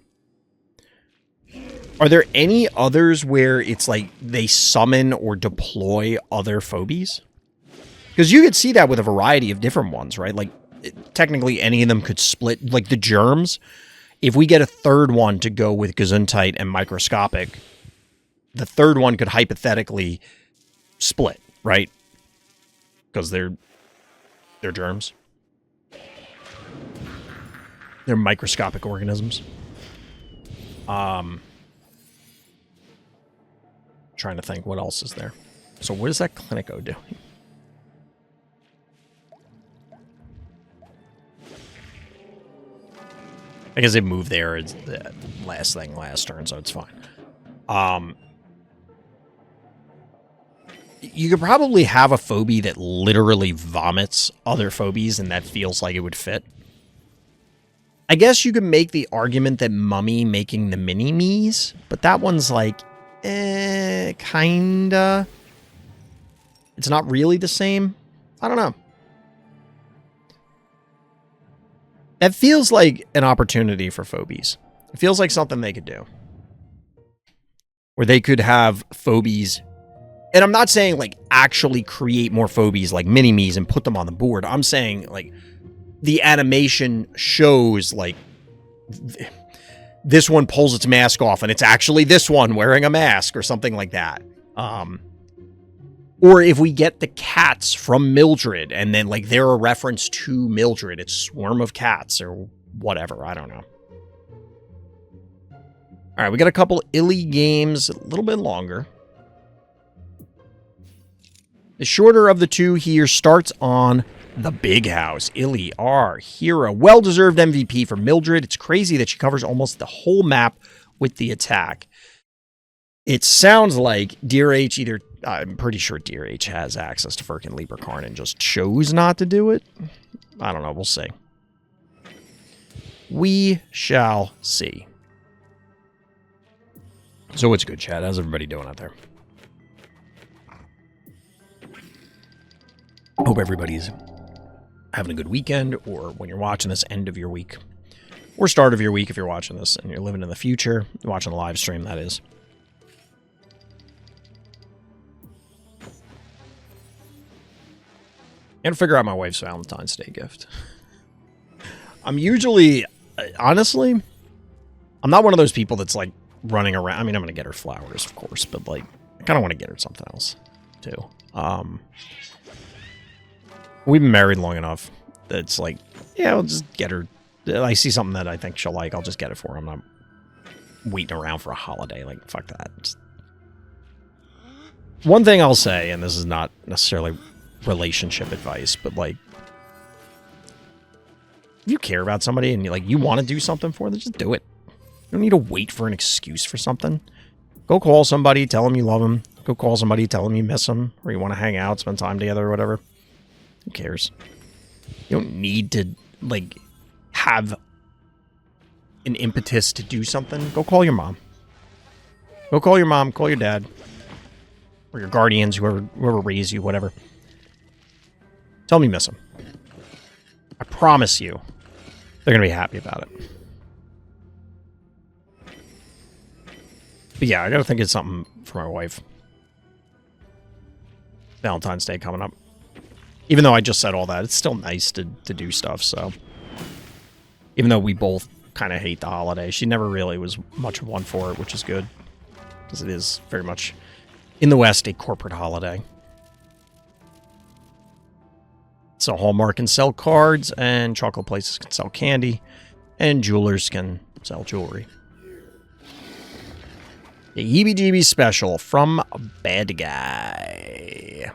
Are there any others where it's like they summon or deploy other phobies? Because you could see that with a variety of different ones, right? Like, technically any of them could split. Like the germs, if we get a third one to go with Gesundheit and microscopic, the third one could hypothetically split, right? Because they're germs. They're microscopic organisms. Trying to think what else is there. So what is that Clinico doing? I guess it moved there. It's the last thing last turn, so it's fine. You could probably have a phobie that literally vomits other phobies, and that feels like it would fit. I guess you could make the argument that Mummy making the mini-me's, but that one's like, kinda. It's not really the same. I don't know. That feels like an opportunity for phobies. It feels like something they could do. Where they could have phobies. And I'm not saying, like, actually create more phobies like mini-me's and put them on the board. I'm saying, like, the animation shows, like, this one pulls its mask off and it's actually this one wearing a mask or something like that. Or if we get the cats from Mildred and then, like, they're a reference to Mildred, it's Swarm of Cats or whatever. I don't know. All right, we got a couple illy games, a little bit longer. The shorter of the two here starts on the Big House. Illy, our hero. Well-deserved MVP for Mildred. It's crazy that she covers almost the whole map with the attack. It sounds like Dear H either... I'm pretty sure Dear H has access to Firkin Lieberkarn and just chose not to do it. I don't know. We'll see. We shall see. So what's good, chat? How's everybody doing out there? Hope everybody's having a good weekend, or when you're watching this, end of your week, or start of your week if you're watching this and you're living in the future, you're watching the live stream, that is. And figure out my wife's Valentine's Day gift. I'm usually, honestly, I'm not one of those people that's like running around. I mean, I'm going to get her flowers, of course, but like, I kind of want to get her something else too. We've been married long enough that it's like, yeah, I'll just get her. I see something that I think she'll like, I'll just get it for her. I'm not waiting around for a holiday. Like, fuck that. Just... One thing I'll say, and this is not necessarily relationship advice, but like, if you care about somebody and you want to do something for them, just do it. You don't need to wait for an excuse for something. Go call somebody, tell them you love them. Go call somebody, tell them you miss them, or you want to hang out, spend time together, or whatever. Who cares? You don't need to, like, have an impetus to do something. Go call your mom. Go call your mom, call your dad. Or your guardians, whoever raised you, whatever. Tell them you miss them. I promise you, they're going to be happy about it. But yeah, I got to think of something for my wife. Valentine's Day coming up. Even though I just said all that, it's still nice to do stuff, so. Even though we both kind of hate the holiday, she never really was much of one for it, which is good. Because it is very much, in the West, a corporate holiday. So Hallmark can sell cards, and chocolate places can sell candy, and jewelers can sell jewelry. The heebie-jeebie special from Bad Guy.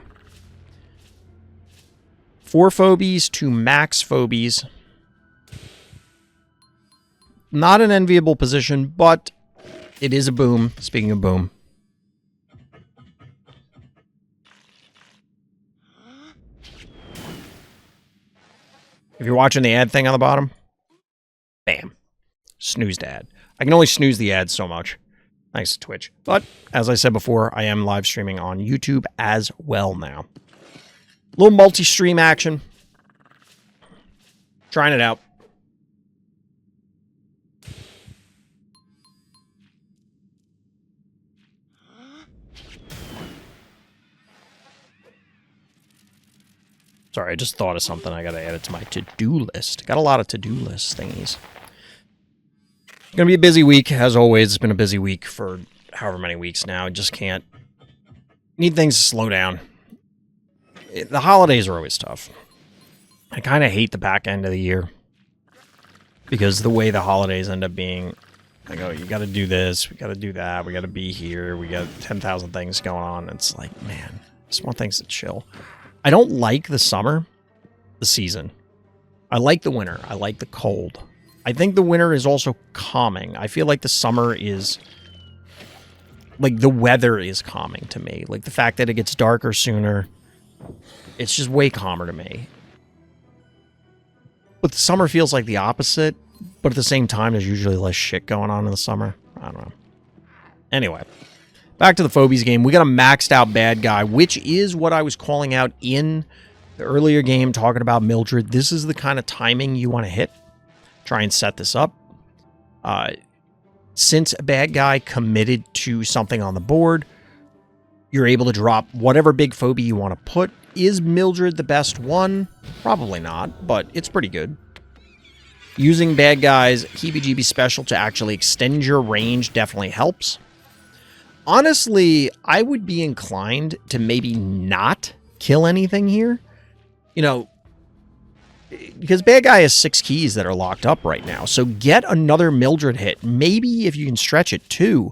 4 phobies to max phobies. Not an enviable position, but it is a boom. Speaking of boom. If you're watching the ad thing on the bottom, bam. Snoozed ad. I can only snooze the ad so much. Thanks to Twitch. But, as I said before, I am live streaming on YouTube as well now. A little multi-stream action. Trying it out. Sorry, I just thought of something. I gotta add it to my to-do list. Got a lot of to-do list thingies. Gonna be a busy week, as always. It's been a busy week for however many weeks now. I just can't. Need things to slow down. The holidays are always tough. I kind of hate the back end of the year. Because the way the holidays end up being, like, oh, you gotta do this, we gotta do that, we gotta be here, we got 10,000 things going on. It's like, man, I just want things to chill. I don't like the summer, the season. I like the winter. I like the cold. I think the winter is also calming. I feel like the summer is, like, the weather is calming to me. Like, the fact that it gets darker sooner, it's just way calmer to me. But the summer feels like the opposite, but at the same time, there's usually less shit going on in the summer. I don't know. Anyway, back to the Phobies game. We got a maxed out bad guy, which is what I was calling out in the earlier game, talking about Mildred. This is the kind of timing you want to hit. Try and set this up. Since a bad guy committed to something on the board, you're able to drop whatever big phobia you want to put. Is Mildred the best one? Probably not, but it's pretty good. Using bad guys, heebie-jeebie special to actually extend your range definitely helps. Honestly, I would be inclined to maybe not kill anything here. You know, because bad guy has 6 keys that are locked up right now. So get another Mildred hit. Maybe if you can stretch it too.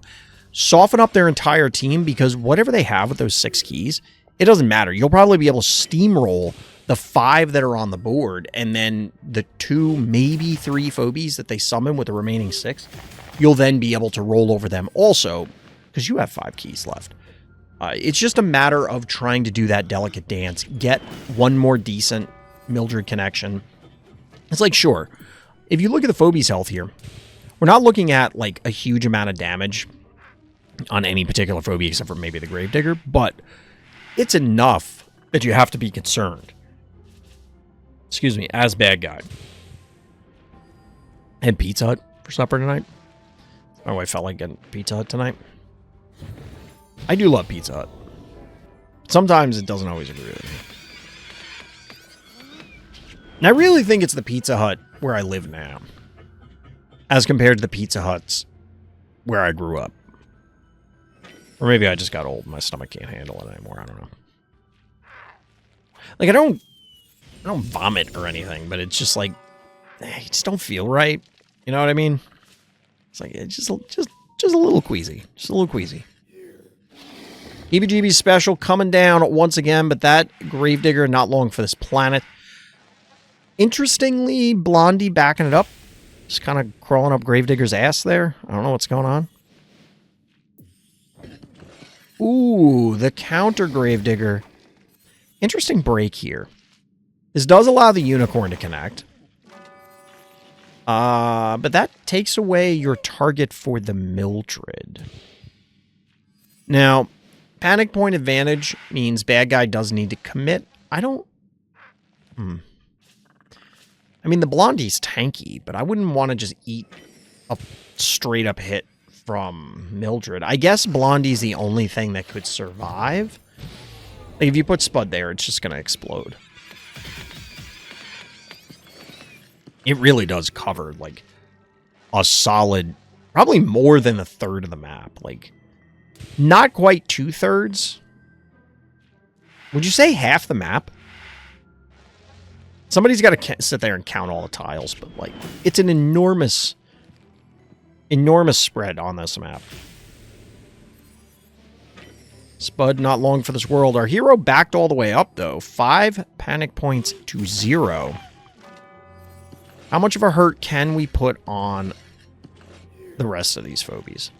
Soften up their entire team, because whatever they have with those 6 keys, it doesn't matter. You'll probably be able to steamroll the 5 that are on the board, and then the 2, maybe 3 phobies that they summon with the remaining 6. You'll then be able to roll over them also, because you have 5 keys left. It's just a matter of trying to do that delicate dance. Get one more decent Mildred connection. It's like, sure, if you look at the Phobies health here, we're not looking at like a huge amount of damage on any particular phobia except for maybe the Gravedigger, but it's enough that you have to be concerned. Excuse me, as bad guy. I had Pizza Hut for supper tonight. My wife felt like getting Pizza Hut tonight. I do love Pizza Hut. Sometimes it doesn't always agree with me. And I really think it's the Pizza Hut where I live now, as compared to the Pizza Huts where I grew up. Or maybe I just got old and my stomach can't handle it anymore. I don't know. Like, I don't vomit or anything, but it's just like, you just don't feel right. You know what I mean? It's like, it's just a little queasy. Just a little queasy. heebie-jeebie special coming down once again, but that Gravedigger not long for this planet. Interestingly, Blondie backing it up. Just kind of crawling up Gravedigger's ass there. I don't know what's going on. Ooh, the counter Gravedigger. Interesting break here. This does allow the unicorn to connect. But that takes away your target for the Mildred. Now, panic point advantage means bad guy does need to commit. I don't... I mean, the Blondie's tanky, but I wouldn't want to just eat a straight-up hit from Mildred. I guess Blondie's the only thing that could survive. Like, if you put Spud there, it's just going to explode. It really does cover, like, a solid, probably more than a third of the map. Like, not quite 2/3. Would you say half the map? Somebody's got to sit there and count all the tiles, but, like, it's an enormous spread on this map. Spud, not long for this world. Our hero backed all the way up, though. 5 panic points to 0. How much of a hurt can we put on the rest of these phobies?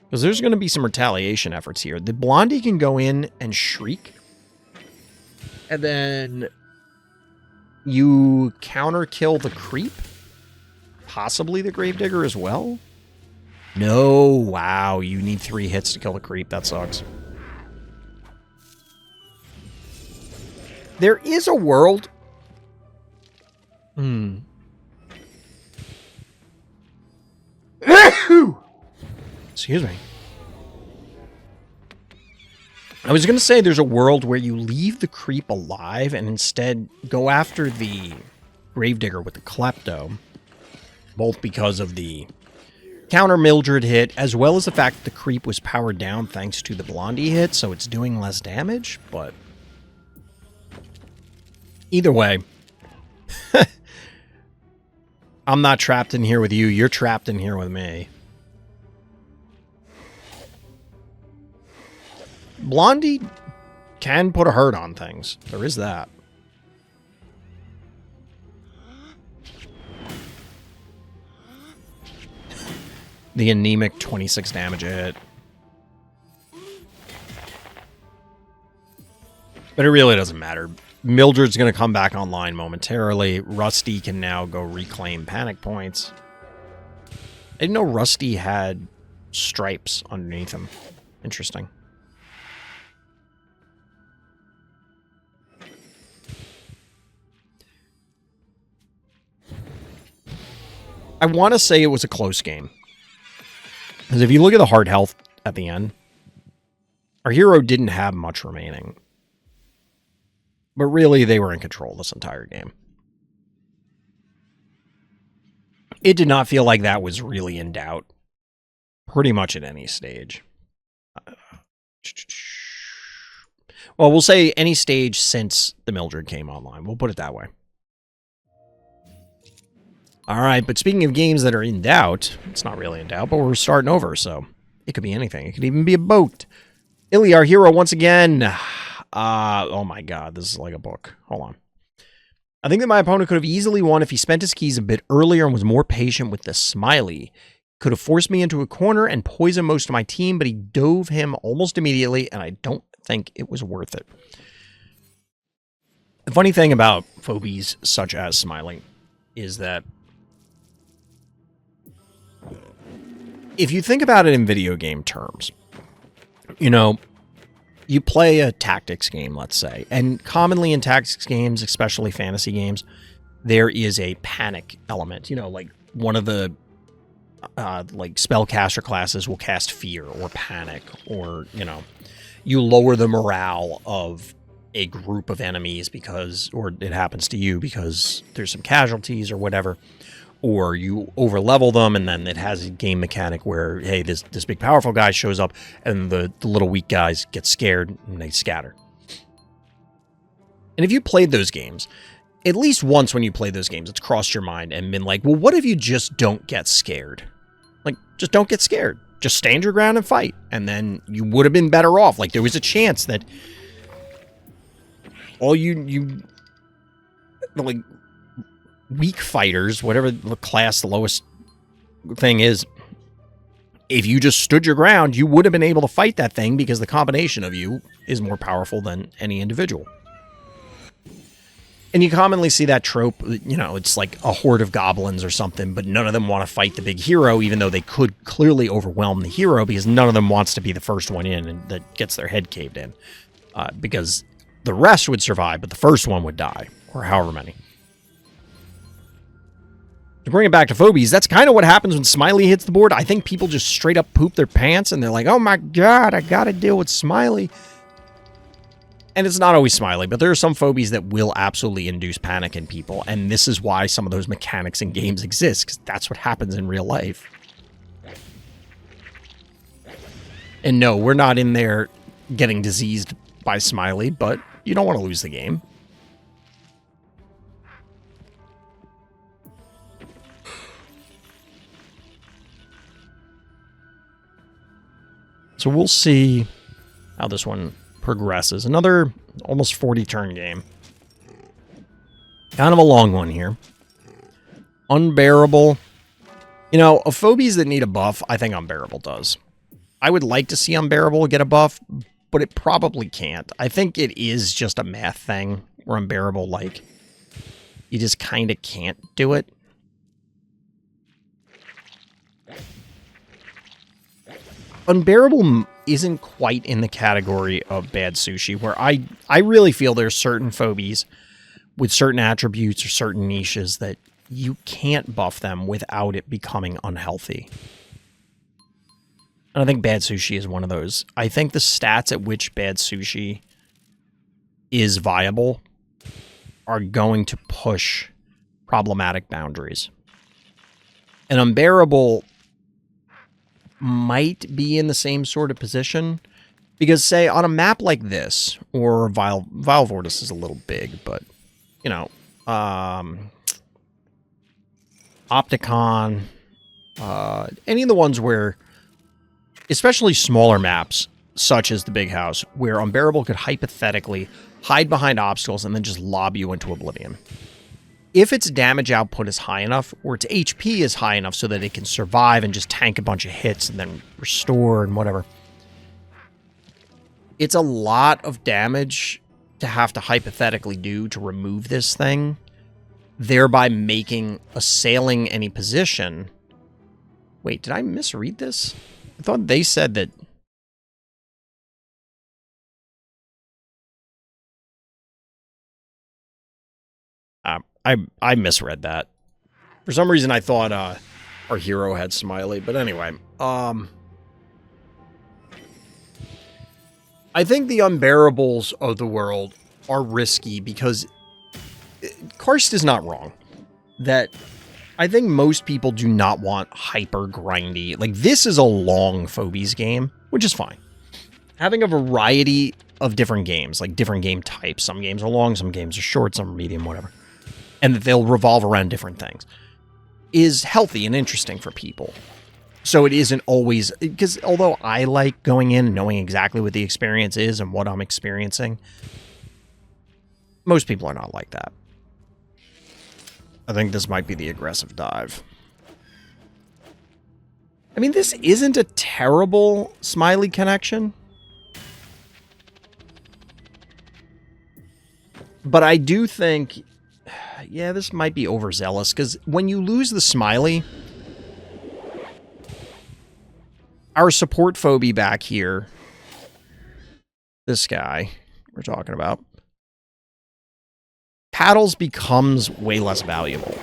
Because there's going to be some retaliation efforts here. The Blondie can go in and shriek. And then you counter-kill the creep. Possibly the Gravedigger as well. No, wow, you need 3 hits to kill the creep. That sucks. There is a world... Excuse me. I was going to say there's a world where you leave the creep alive and instead go after the Gravedigger with the Klepto. Both because of the counter Mildred hit, as well as the fact that the creep was powered down thanks to the Blondie hit, so it's doing less damage, but... Either way, I'm not trapped in here with you. You're trapped in here with me. Blondie can put a hurt on things. There is that. The anemic 26 damage hit. But it really doesn't matter. Mildred's going to come back online momentarily. Rusty can now go reclaim panic points. I didn't know Rusty had stripes underneath him. Interesting. I want to say it was a close game. Because if you look at the hard health at the end, our hero didn't have much remaining. But really, they were in control this entire game. It did not feel like that was really in doubt. Pretty much at any stage. Well, we'll say any stage since the Mildred came online. We'll put it that way. All right, but speaking of games that are in doubt, it's not really in doubt, but we're starting over, so it could be anything. It could even be a boat. Illi, our hero, once again... oh my god, this is like a book. Hold on. I think that my opponent could have easily won if he spent his keys a bit earlier and was more patient with the smiley. Could have forced me into a corner and poisoned most of my team, but he dove him almost immediately, and I don't think it was worth it. The funny thing about phobies such as smiley is that if you think about it in video game terms, you know, you play a tactics game, let's say, and commonly in tactics games, especially fantasy games, there is a panic element. You know, like one of the like spellcaster classes will cast fear or panic, or, you know, you lower the morale of a group of enemies because, or it happens to you because there's some casualties or whatever. Or you over-level them, and then it has a game mechanic where, hey, this big powerful guy shows up, and the little weak guys get scared, and they scatter. And if you played those games, at least once when you played those games, it's crossed your mind and been like, well, what if you just don't get scared? Like, just don't get scared. Just stand your ground and fight. And then you would have been better off. Like, there was a chance that all you like, weak fighters, whatever the class the lowest thing is, if you just stood your ground, you would have been able to fight that thing because the combination of you is more powerful than any individual. And you commonly see that trope, you know, it's like a horde of goblins or something, but none of them want to fight the big hero, even though they could clearly overwhelm the hero, because none of them wants to be the first one in and that gets their head caved in. Because the rest would survive, but the first one would die, or however many. To bring it back to Phobies, that's kind of what happens when Smiley hits the board. I think people just straight up poop their pants, and they're like, oh my god, I gotta deal with Smiley. And it's not always Smiley, but there are some phobies that will absolutely induce panic in people, and this is why some of those mechanics in games exist, because that's what happens in real life. And no, we're not in there getting diseased by Smiley, but you don't want to lose the game. So we'll see how this one progresses. Another almost 40 turn game. Kind of a long one here. Unbearable. You know, of phobies that need a buff, I think Unbearable does. I would like to see Unbearable get a buff, but it probably can't. I think it is just a math thing where Unbearable, like, you just kind of can't do it. Unbearable isn't quite in the category of bad sushi, where I really feel there's certain phobies with certain attributes or certain niches that you can't buff them without it becoming unhealthy. And I think bad sushi is one of those. I think the stats at which bad sushi is viable are going to push problematic boundaries. And Unbearable might be in the same sort of position, because say on a map like this, or Vile Vortis is a little big, but you know, Opticon, any of the ones where, especially smaller maps such as the Big House, where Unbearable could hypothetically hide behind obstacles and then just lob you into oblivion. If its damage output is high enough, or its HP is high enough so that it can survive and just tank a bunch of hits and then restore and whatever, it's a lot of damage to have to hypothetically do to remove this thing, thereby making assailing any position... Wait, did I misread this? I thought they said that... I misread that. For some reason, I thought our hero had Smiley, but anyway. I think the Unbearables of the world are risky because Karst is not wrong. That I think most people do not want hyper grindy. Like, this is a long Phobies game, which is fine. Having a variety of different games, like different game types. Some games are long, some games are short, some are medium, whatever. And that they'll revolve around different things, is healthy and interesting for people. So it isn't always... Because although I like going in and knowing exactly what the experience is and what I'm experiencing, most people are not like that. I think this might be the aggressive dive. I mean, this isn't a terrible Smiley connection. But I do think... Yeah, this might be overzealous, because when you lose the Smiley, our support phobie back here, this guy we're talking about, Paddles becomes way less valuable.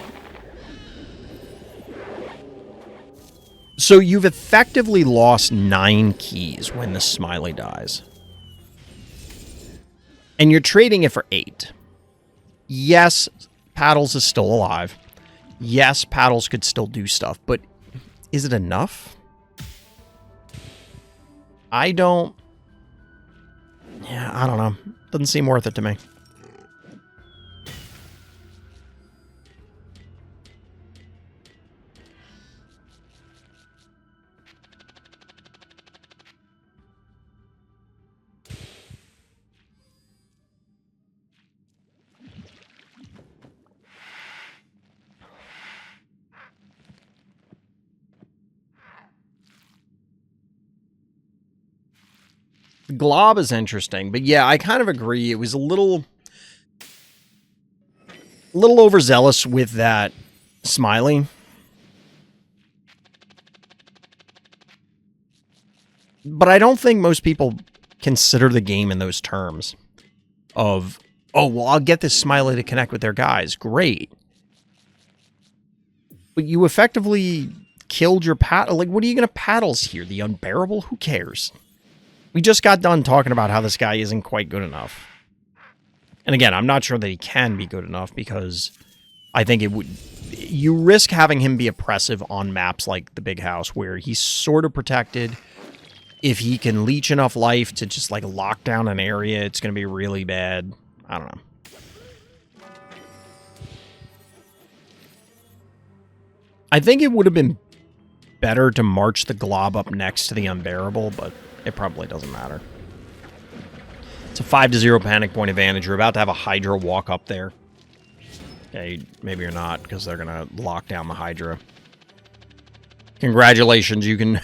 So you've effectively lost 9 keys when the Smiley dies. And you're trading it for 8. Yes, Paddles is still alive. Yes, Paddles could still do stuff, but is it enough? I don't know. Doesn't seem worth it to me. Glob is interesting, but yeah, I kind of agree. It was a little overzealous with that smiley. But I don't think most people consider the game in those terms of, oh, well, I'll get this smiley to connect with their guys. Great. But you effectively killed your paddle. Like, what are you going to paddles here? The unbearable? Who cares? We just got done talking about how this guy isn't quite good enough. And again, I'm not sure that he can be good enough because I think it would... You risk having him be oppressive on maps like the Big House where he's sort of protected. If he can leech enough life to just, like, lock down an area, it's going to be really bad. I don't know. I think it would have been better to march the glob up next to the unbearable, but it probably doesn't matter. It's a 5-0 panic point advantage. You're about to have a Hydra walk up there. Okay, maybe you're not, because they're going to lock down the Hydra. Congratulations, you can...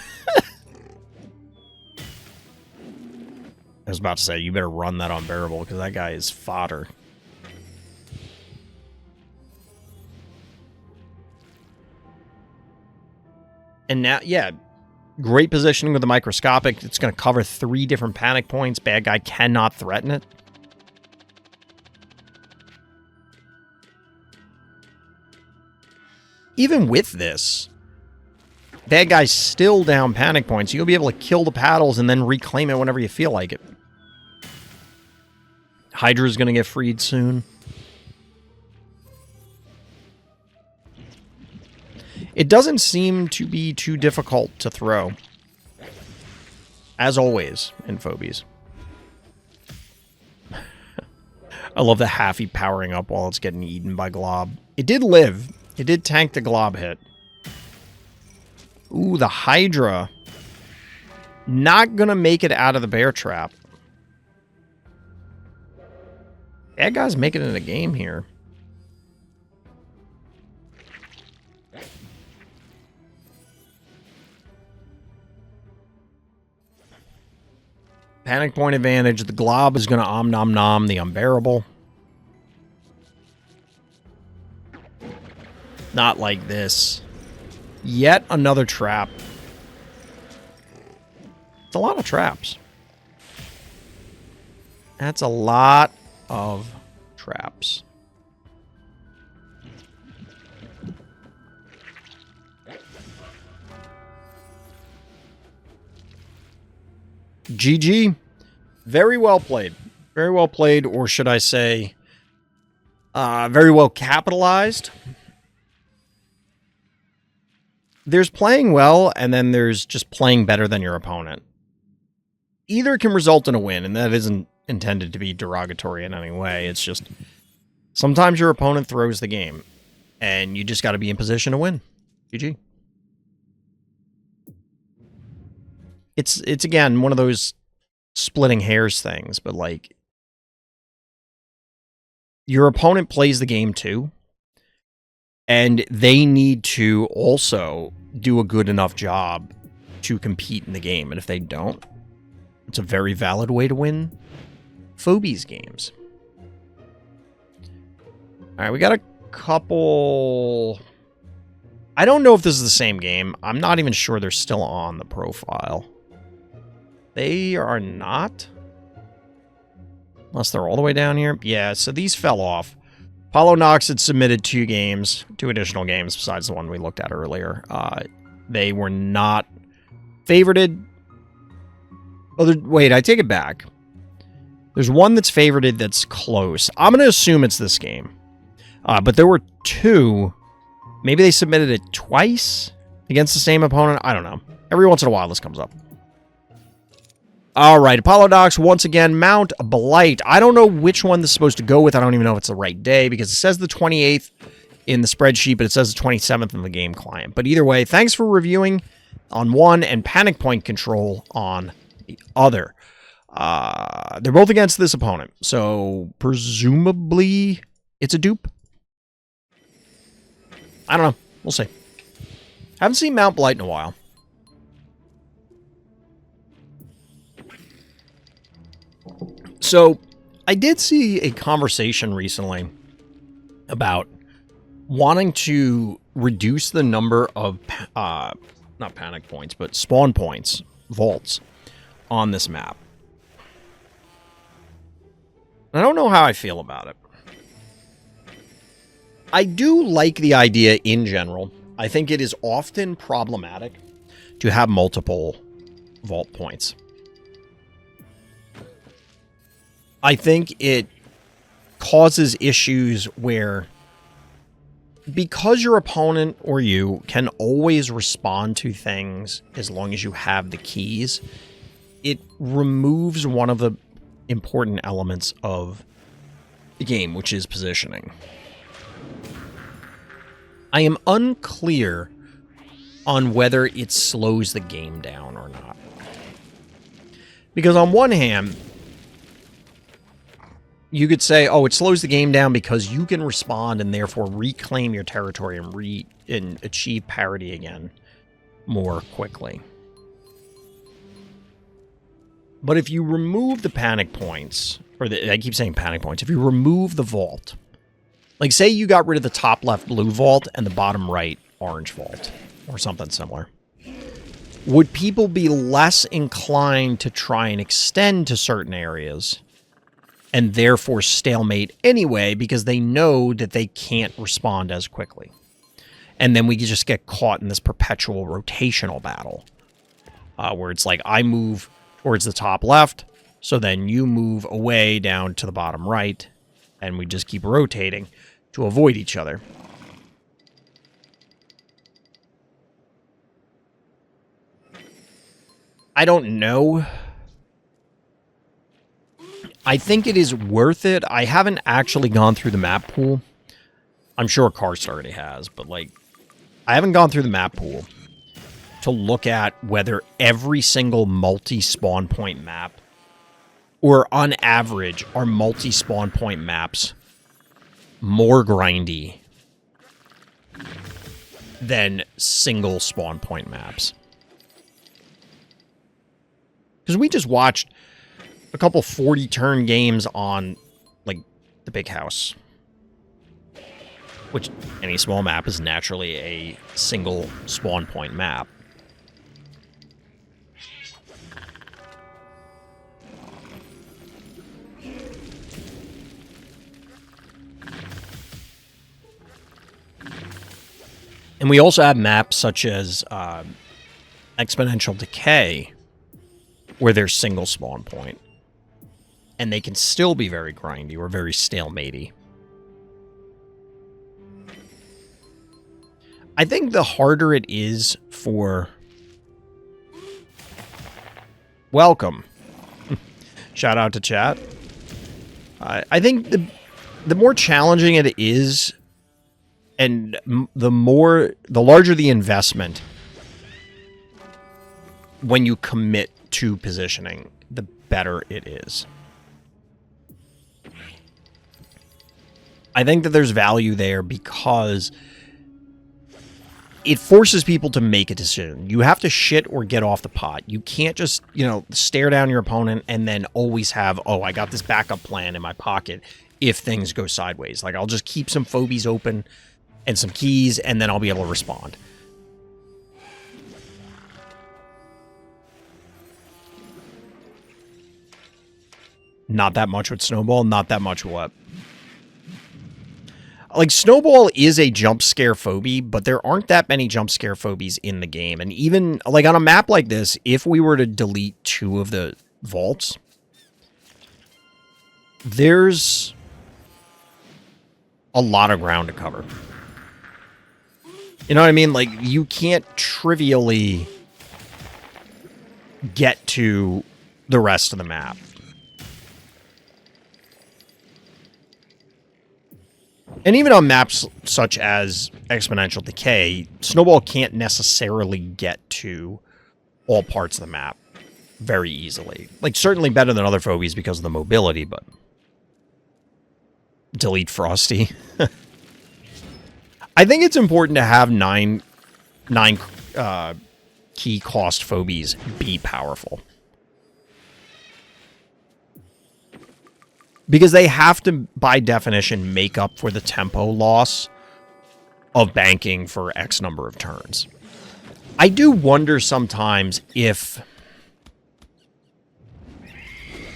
I was about to say, you better run that unbearable, because that guy is fodder. And now, yeah, great positioning with the microscopic. It's going to cover 3 different panic points. Bad guy cannot threaten it. Even with this, bad guy's still down panic points. You'll be able to kill the paddles and then reclaim it whenever you feel like it. Hydra's going to get freed soon. It doesn't seem to be too difficult to throw. As always in Phobies. I love the halfy powering up while it's getting eaten by Glob. It did live. It did tank the Glob hit. Ooh, the Hydra. Not gonna make it out of the bear trap. That guy's making it a game here. Panic point advantage. The Glob is going to om-nom-nom the unbearable. Not like this. Yet another trap. It's a lot of traps. That's a lot of traps. GG. Very well played. Very well played, or should I say, very well capitalized. There's playing well, and then there's just playing better than your opponent. Either can result in a win, and that isn't intended to be derogatory in any way. It's just, sometimes your opponent throws the game, and you just got to be in position to win. GG. It's again, one of those splitting hairs things, but like, your opponent plays the game too, and they need to also do a good enough job to compete in the game, and if they don't, it's a very valid way to win Phobies games. Alright, we got a couple... I don't know if this is the same game. I'm not even sure they're still on the profile. They are not. Unless they're all the way down here. Yeah, so these fell off. Appolloknox had submitted 2 additional games besides the one we looked at earlier. They were not favorited. Oh, wait, I take it back. There's one that's favorited that's close. I'm going to assume it's this game. But there were 2. Maybe they submitted it twice against the same opponent. I don't know. Every once in a while this comes up. All right, appolloknox, once again, Mount Blight. I don't know which one this is supposed to go with. I don't even know if it's the right day because it says the 28th in the spreadsheet, but it says the 27th in the game client. But either way, thanks for reviewing on one and Panic Point Control on the other. They're both against this opponent, so presumably it's a dupe. I don't know. We'll see. Haven't seen Mount Blight in a while. So, I did see a conversation recently about wanting to reduce the number of, not panic points, but spawn points, vaults, on this map. I don't know how I feel about it. I do like the idea in general. I think it is often problematic to have multiple vault points. I think it causes issues where, because your opponent or you can always respond to things as long as you have the keys, it removes one of the important elements of the game, which is positioning. I am unclear on whether it slows the game down or not. Because on one hand, you could say, oh, it slows the game down because you can respond and therefore reclaim your territory and achieve parity again more quickly. But if you remove the panic points, I keep saying panic points, if you remove the vault, like say you got rid of the top left blue vault and the bottom right orange vault, or something similar, would people be less inclined to try and extend to certain areas and therefore stalemate anyway because they know that they can't respond as quickly? And then we just get caught in this perpetual rotational battle where it's like I move towards the top left, so then you move away down to the bottom right, and we just keep rotating to avoid each other. I don't know. I think it is worth it. I haven't actually gone through the map pool. I'm sure Karst already has, but like, I haven't gone through the map pool to look at whether every single multi-spawn point map, or on average, are multi-spawn point maps more grindy than single spawn point maps. Because we just watched a couple 40-turn games on, like, the Big House, which any small map is naturally a single spawn point map. And we also have maps such as Exponential Decay, where there's single spawn point. And they can still be very grindy or very stalematey. I think the harder it is for... Welcome. Shout out to chat. I think the more challenging it is, and the larger the investment when you commit to positioning, the better it is. I think that there's value there because it forces people to make a decision. You have to shit or get off the pot. You can't just, stare down your opponent and then always have, oh, I got this backup plan in my pocket if things go sideways. Like, I'll just keep some phobies open and some keys, and then I'll be able to respond. Not that much with Snowball, not that much what? Like, Snowball is a jump scare phobie, but there aren't that many jump scare phobies in the game. And even, like, on a map like this, if we were to delete 2 of the vaults, there's a lot of ground to cover. You know what I mean? Like, you can't trivially get to the rest of the map. And even on maps such as Exponential Decay, Snowball can't necessarily get to all parts of the map very easily. Like, certainly better than other phobies because of the mobility, but... Delete Frosty. I think it's important to have 9 key cost phobies be powerful. Because they have to, by definition, make up for the tempo loss of banking for X number of turns. I do wonder sometimes if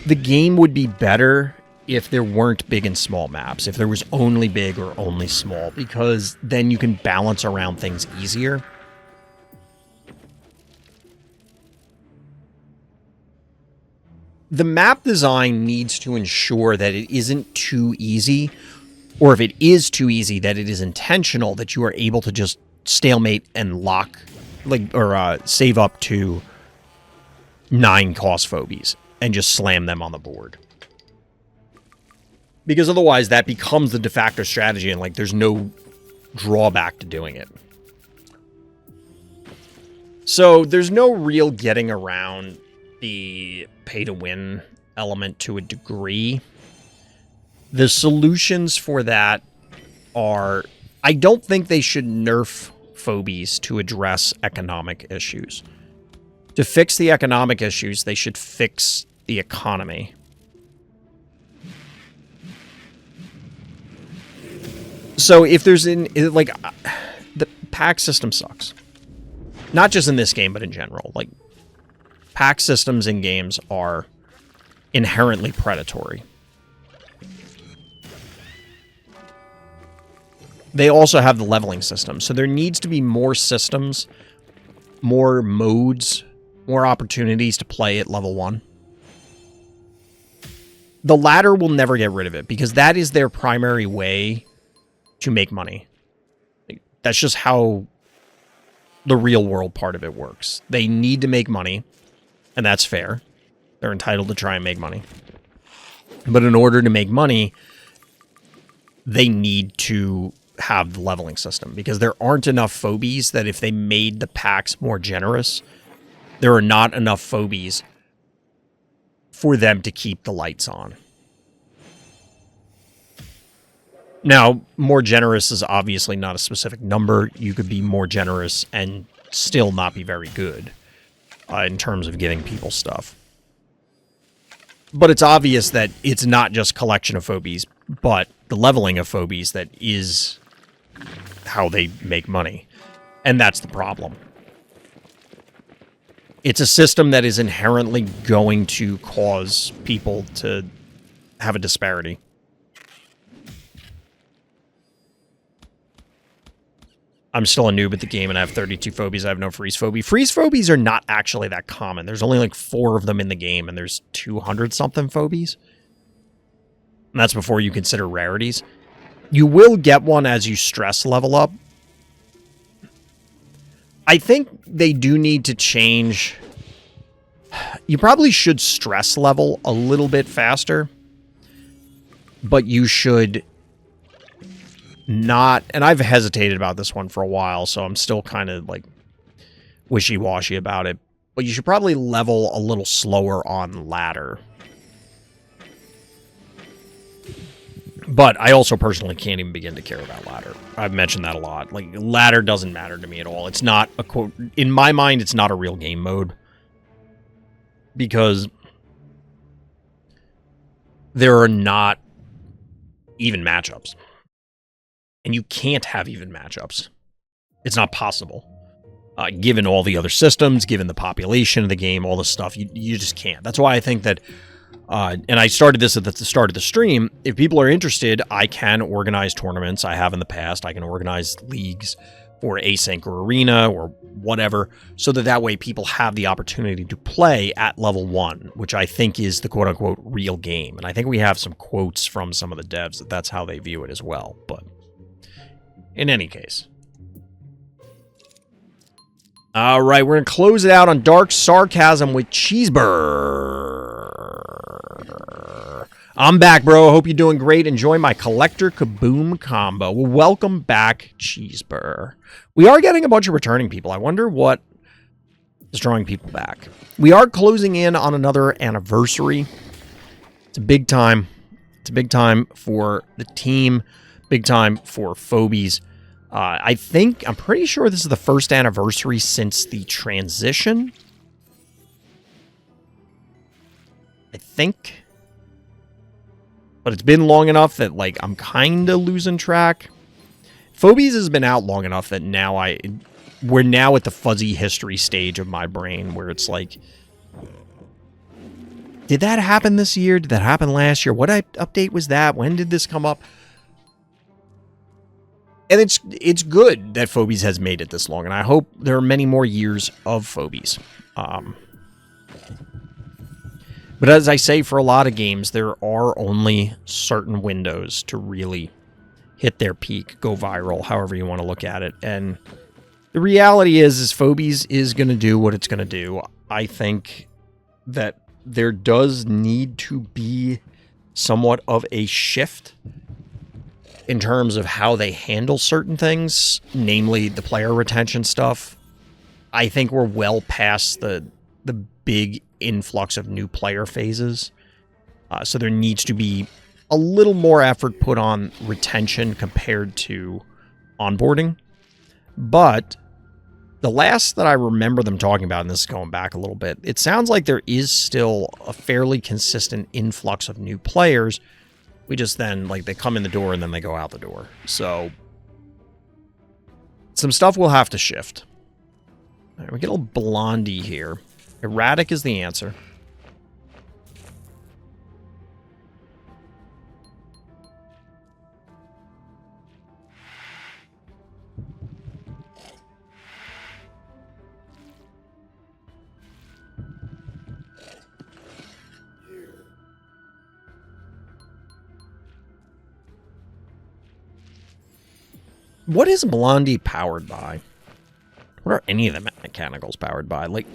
the game would be better if there weren't big and small maps, if there was only big or only small, because then you can balance around things easier. The map design needs to ensure that it isn't too easy, or if it is too easy, that it is intentional, that you are able to just stalemate and lock, or save up to 9 cost phobies and just slam them on the board. Because otherwise that becomes the de facto strategy and like there's no drawback to doing it. So there's no real getting around the pay-to-win element to a degree. The solutions for that are... I don't think they should nerf phobies to address economic issues. To fix the economic issues, they should fix the economy. So if there's the pack system sucks. Not just in this game, but in general. Like, pack systems in games are inherently predatory. They also have the leveling system. So there needs to be more systems, more modes, more opportunities to play at level 1. The ladder will never get rid of it because that is their primary way to make money. That's just how the real world part of it works. They need to make money, and that's fair. They're entitled to try and make money. But in order to make money, they need to have the leveling system because there aren't enough phobies that if they made the packs more generous, there are not enough phobies for them to keep the lights on. Now, more generous is obviously not a specific number. You could be more generous and still not be very good in terms of giving people stuff. But it's obvious that it's not just collection of phobies, but the leveling of phobies that is how they make money. And that's the problem. It's a system that is inherently going to cause people to have a disparity. I'm still a noob at the game and I have 32 phobies. I have no freeze phobia. Freeze phobies are not actually that common. There's only like 4 of them in the game and there's 200-something phobies. And that's before you consider rarities. You will get one as you stress level up. I think they do need to change. You probably should stress level a little bit faster. But you should not, and I've hesitated about this one for a while, so I'm still kind of like wishy-washy about it. But you should probably level a little slower on ladder. But I also personally can't even begin to care about ladder. I've mentioned that a lot. Like, ladder doesn't matter to me at all. It's not a quote. In my mind, it's not a real game mode. Because there are not even matchups. And you can't have even matchups. It's not possible. Given all the other systems, given the population of the game, all the stuff, you just can't. That's why I think that, and I started this at the start of the stream, if people are interested, I can organize tournaments. I have in the past. I can organize leagues for async or arena or whatever, so that way people have the opportunity to play at level 1, which I think is the quote-unquote real game. And I think we have some quotes from some of the devs that that's how they view it as well, but in any case. All right, we're going to close it out on Dark Sarcasm with Cheeseburger. I'm back, bro. Hope you're doing great. Enjoy my Collector Kaboom combo. Well, welcome back, Cheeseburger. We are getting a bunch of returning people. I wonder what is drawing people back. We are closing in on another anniversary. It's a big time. It's a big time for the team. Big time for Phobies. I'm pretty sure this is the first anniversary since the transition. I think. But it's been long enough that, like, I'm kind of losing track. Phobies has been out long enough that now we're now at the fuzzy history stage of my brain where it's like, did that happen this year? Did that happen last year? What update was that? When did this come up? And it's good that Phobies has made it this long, and I hope there are many more years of Phobies. But as I say, for a lot of games, there are only certain windows to really hit their peak, go viral, however you want to look at it. And the reality is Phobies is going to do what it's going to do. I think that there does need to be somewhat of a shift in terms of how they handle certain things, namely the player retention stuff. I think we're well past the big influx of new player phases. So there needs to be a little more effort put on retention compared to onboarding. But the last that I remember them talking about, and this is going back a little bit, it sounds like there is still a fairly consistent influx of new players. We just then, like, they come in the door and then they go out the door. So some stuff will have to shift. All right, we get a little Blondie here. Erratic is the answer. What is Blondie powered by? What are any of the mechanicals powered by? Like,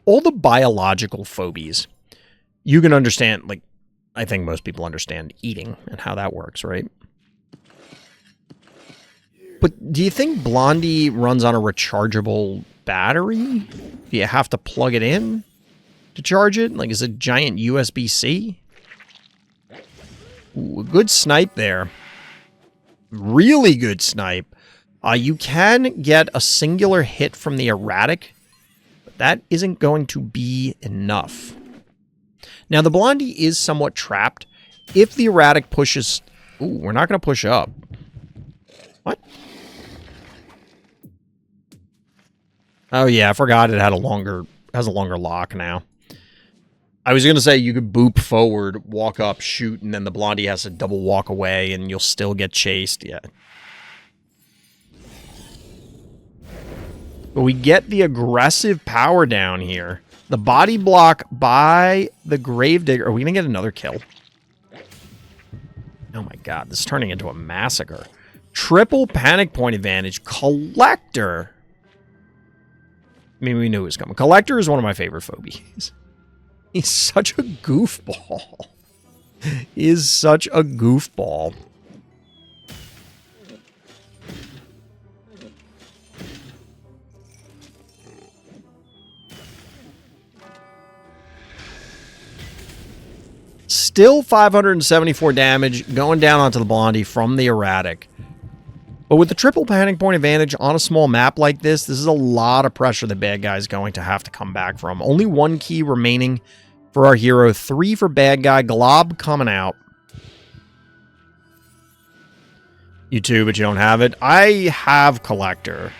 all the biological phobies, you can understand, like, I think most people understand eating and how that works, right? But do you think Blondie runs on a rechargeable battery? Do you have to plug it in to charge it? Like, is it a giant USB-C? Ooh, a good snipe there. Really good snipe. You can get a singular hit from the erratic, but that isn't going to be enough. Now, the Blondie is somewhat trapped. If the erratic pushes... Ooh, we're not going to push up. What? Oh, yeah, I forgot it had has a longer lock now. I was going to say you could boop forward, walk up, shoot, and then the Blondie has to double walk away, and you'll still get chased. Yeah. But we get the aggressive power down here. The body block by the Gravedigger. Are we going to get another kill? Oh my god, this is turning into a massacre. Triple panic point advantage. Collector. I mean, we knew it was coming. Collector is one of my favorite phobies. He's such a goofball. He is such a goofball. Still 574 damage going down onto the Blondie from the erratic. But with the triple panic point advantage on a small map like this is a lot of pressure the bad guy's going to have to come back from. Only one key remaining for our hero. 3 for bad guy. Glob coming out. You too, but you don't have it. I have Collector.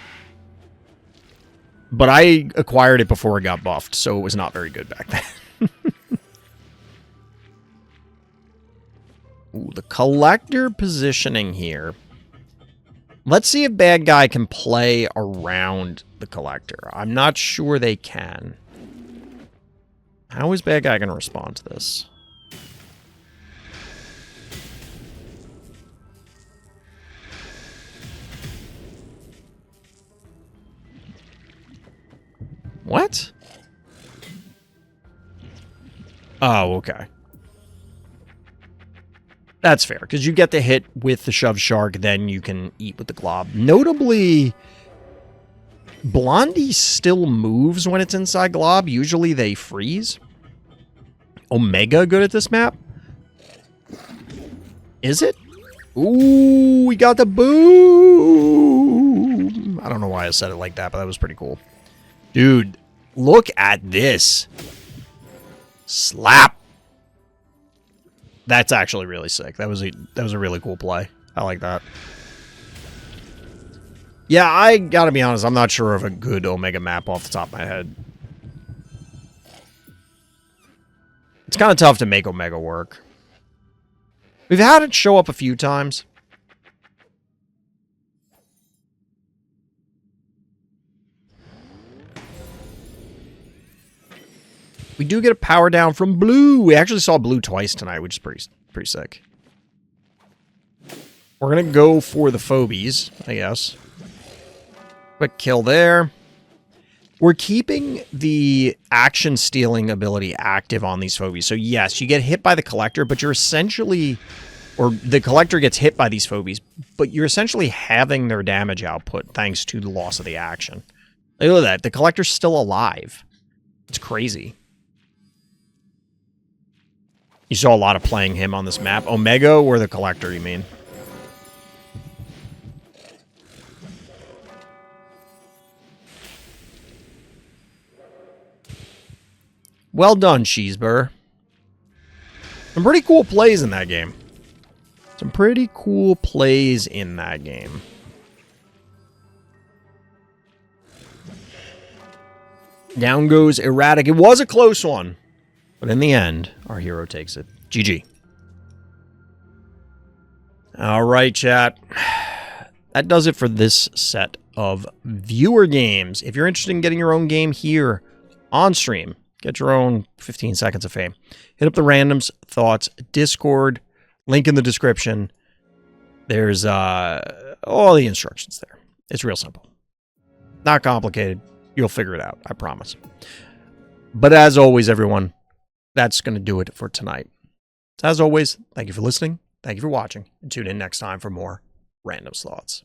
But I acquired it before it got buffed, so it was not very good back then. Ooh, the Collector positioning here. Let's see if bad guy can play around the Collector. I'm not sure they can. How is bad guy going to respond to this? What? Oh, okay. That's fair, because you get the hit with the Shove Shark, then you can eat with the Glob. Notably, Blondie still moves when it's inside Glob. Usually they freeze. Omega good at this map? Is it? Ooh, we got the boom! I don't know why I said it like that, but that was pretty cool. Dude, look at this. Slap. That's actually really sick. That was a really cool play. I like that. Yeah, I gotta be honest, I'm not sure of a good Omega map off the top of my head. It's kind of tough to make Omega work. We've had it show up a few times. We do get a power down from blue. We actually saw blue twice tonight, which is pretty sick. We're going to go for the Phobies, I guess. Quick kill there. We're keeping the action stealing ability active on these Phobies. So yes, you get hit by the Collector, but you're essentially... Or the Collector gets hit by these Phobies, but you're essentially having their damage output thanks to the loss of the action. Look at that. The Collector's still alive. It's crazy. You saw a lot of playing him on this map. Omega or the Collector, you mean? Well done, Cheeseburger. Some pretty cool plays in that game. Some pretty cool plays in that game. Down goes Erratic. It was a close one. But in the end, our hero takes it. GG. All right, chat. That does it for this set of viewer games. If you're interested in getting your own game here on stream, get your own 15 seconds of fame. Hit up the Randoms Thoughts Discord. Link in the description. There's all the instructions there. It's real simple. Not complicated. You'll figure it out. I promise. But as always, everyone, that's going to do it for tonight. So as always, thank you for listening. Thank you for watching. And tune in next time for more Randoms Thoughts.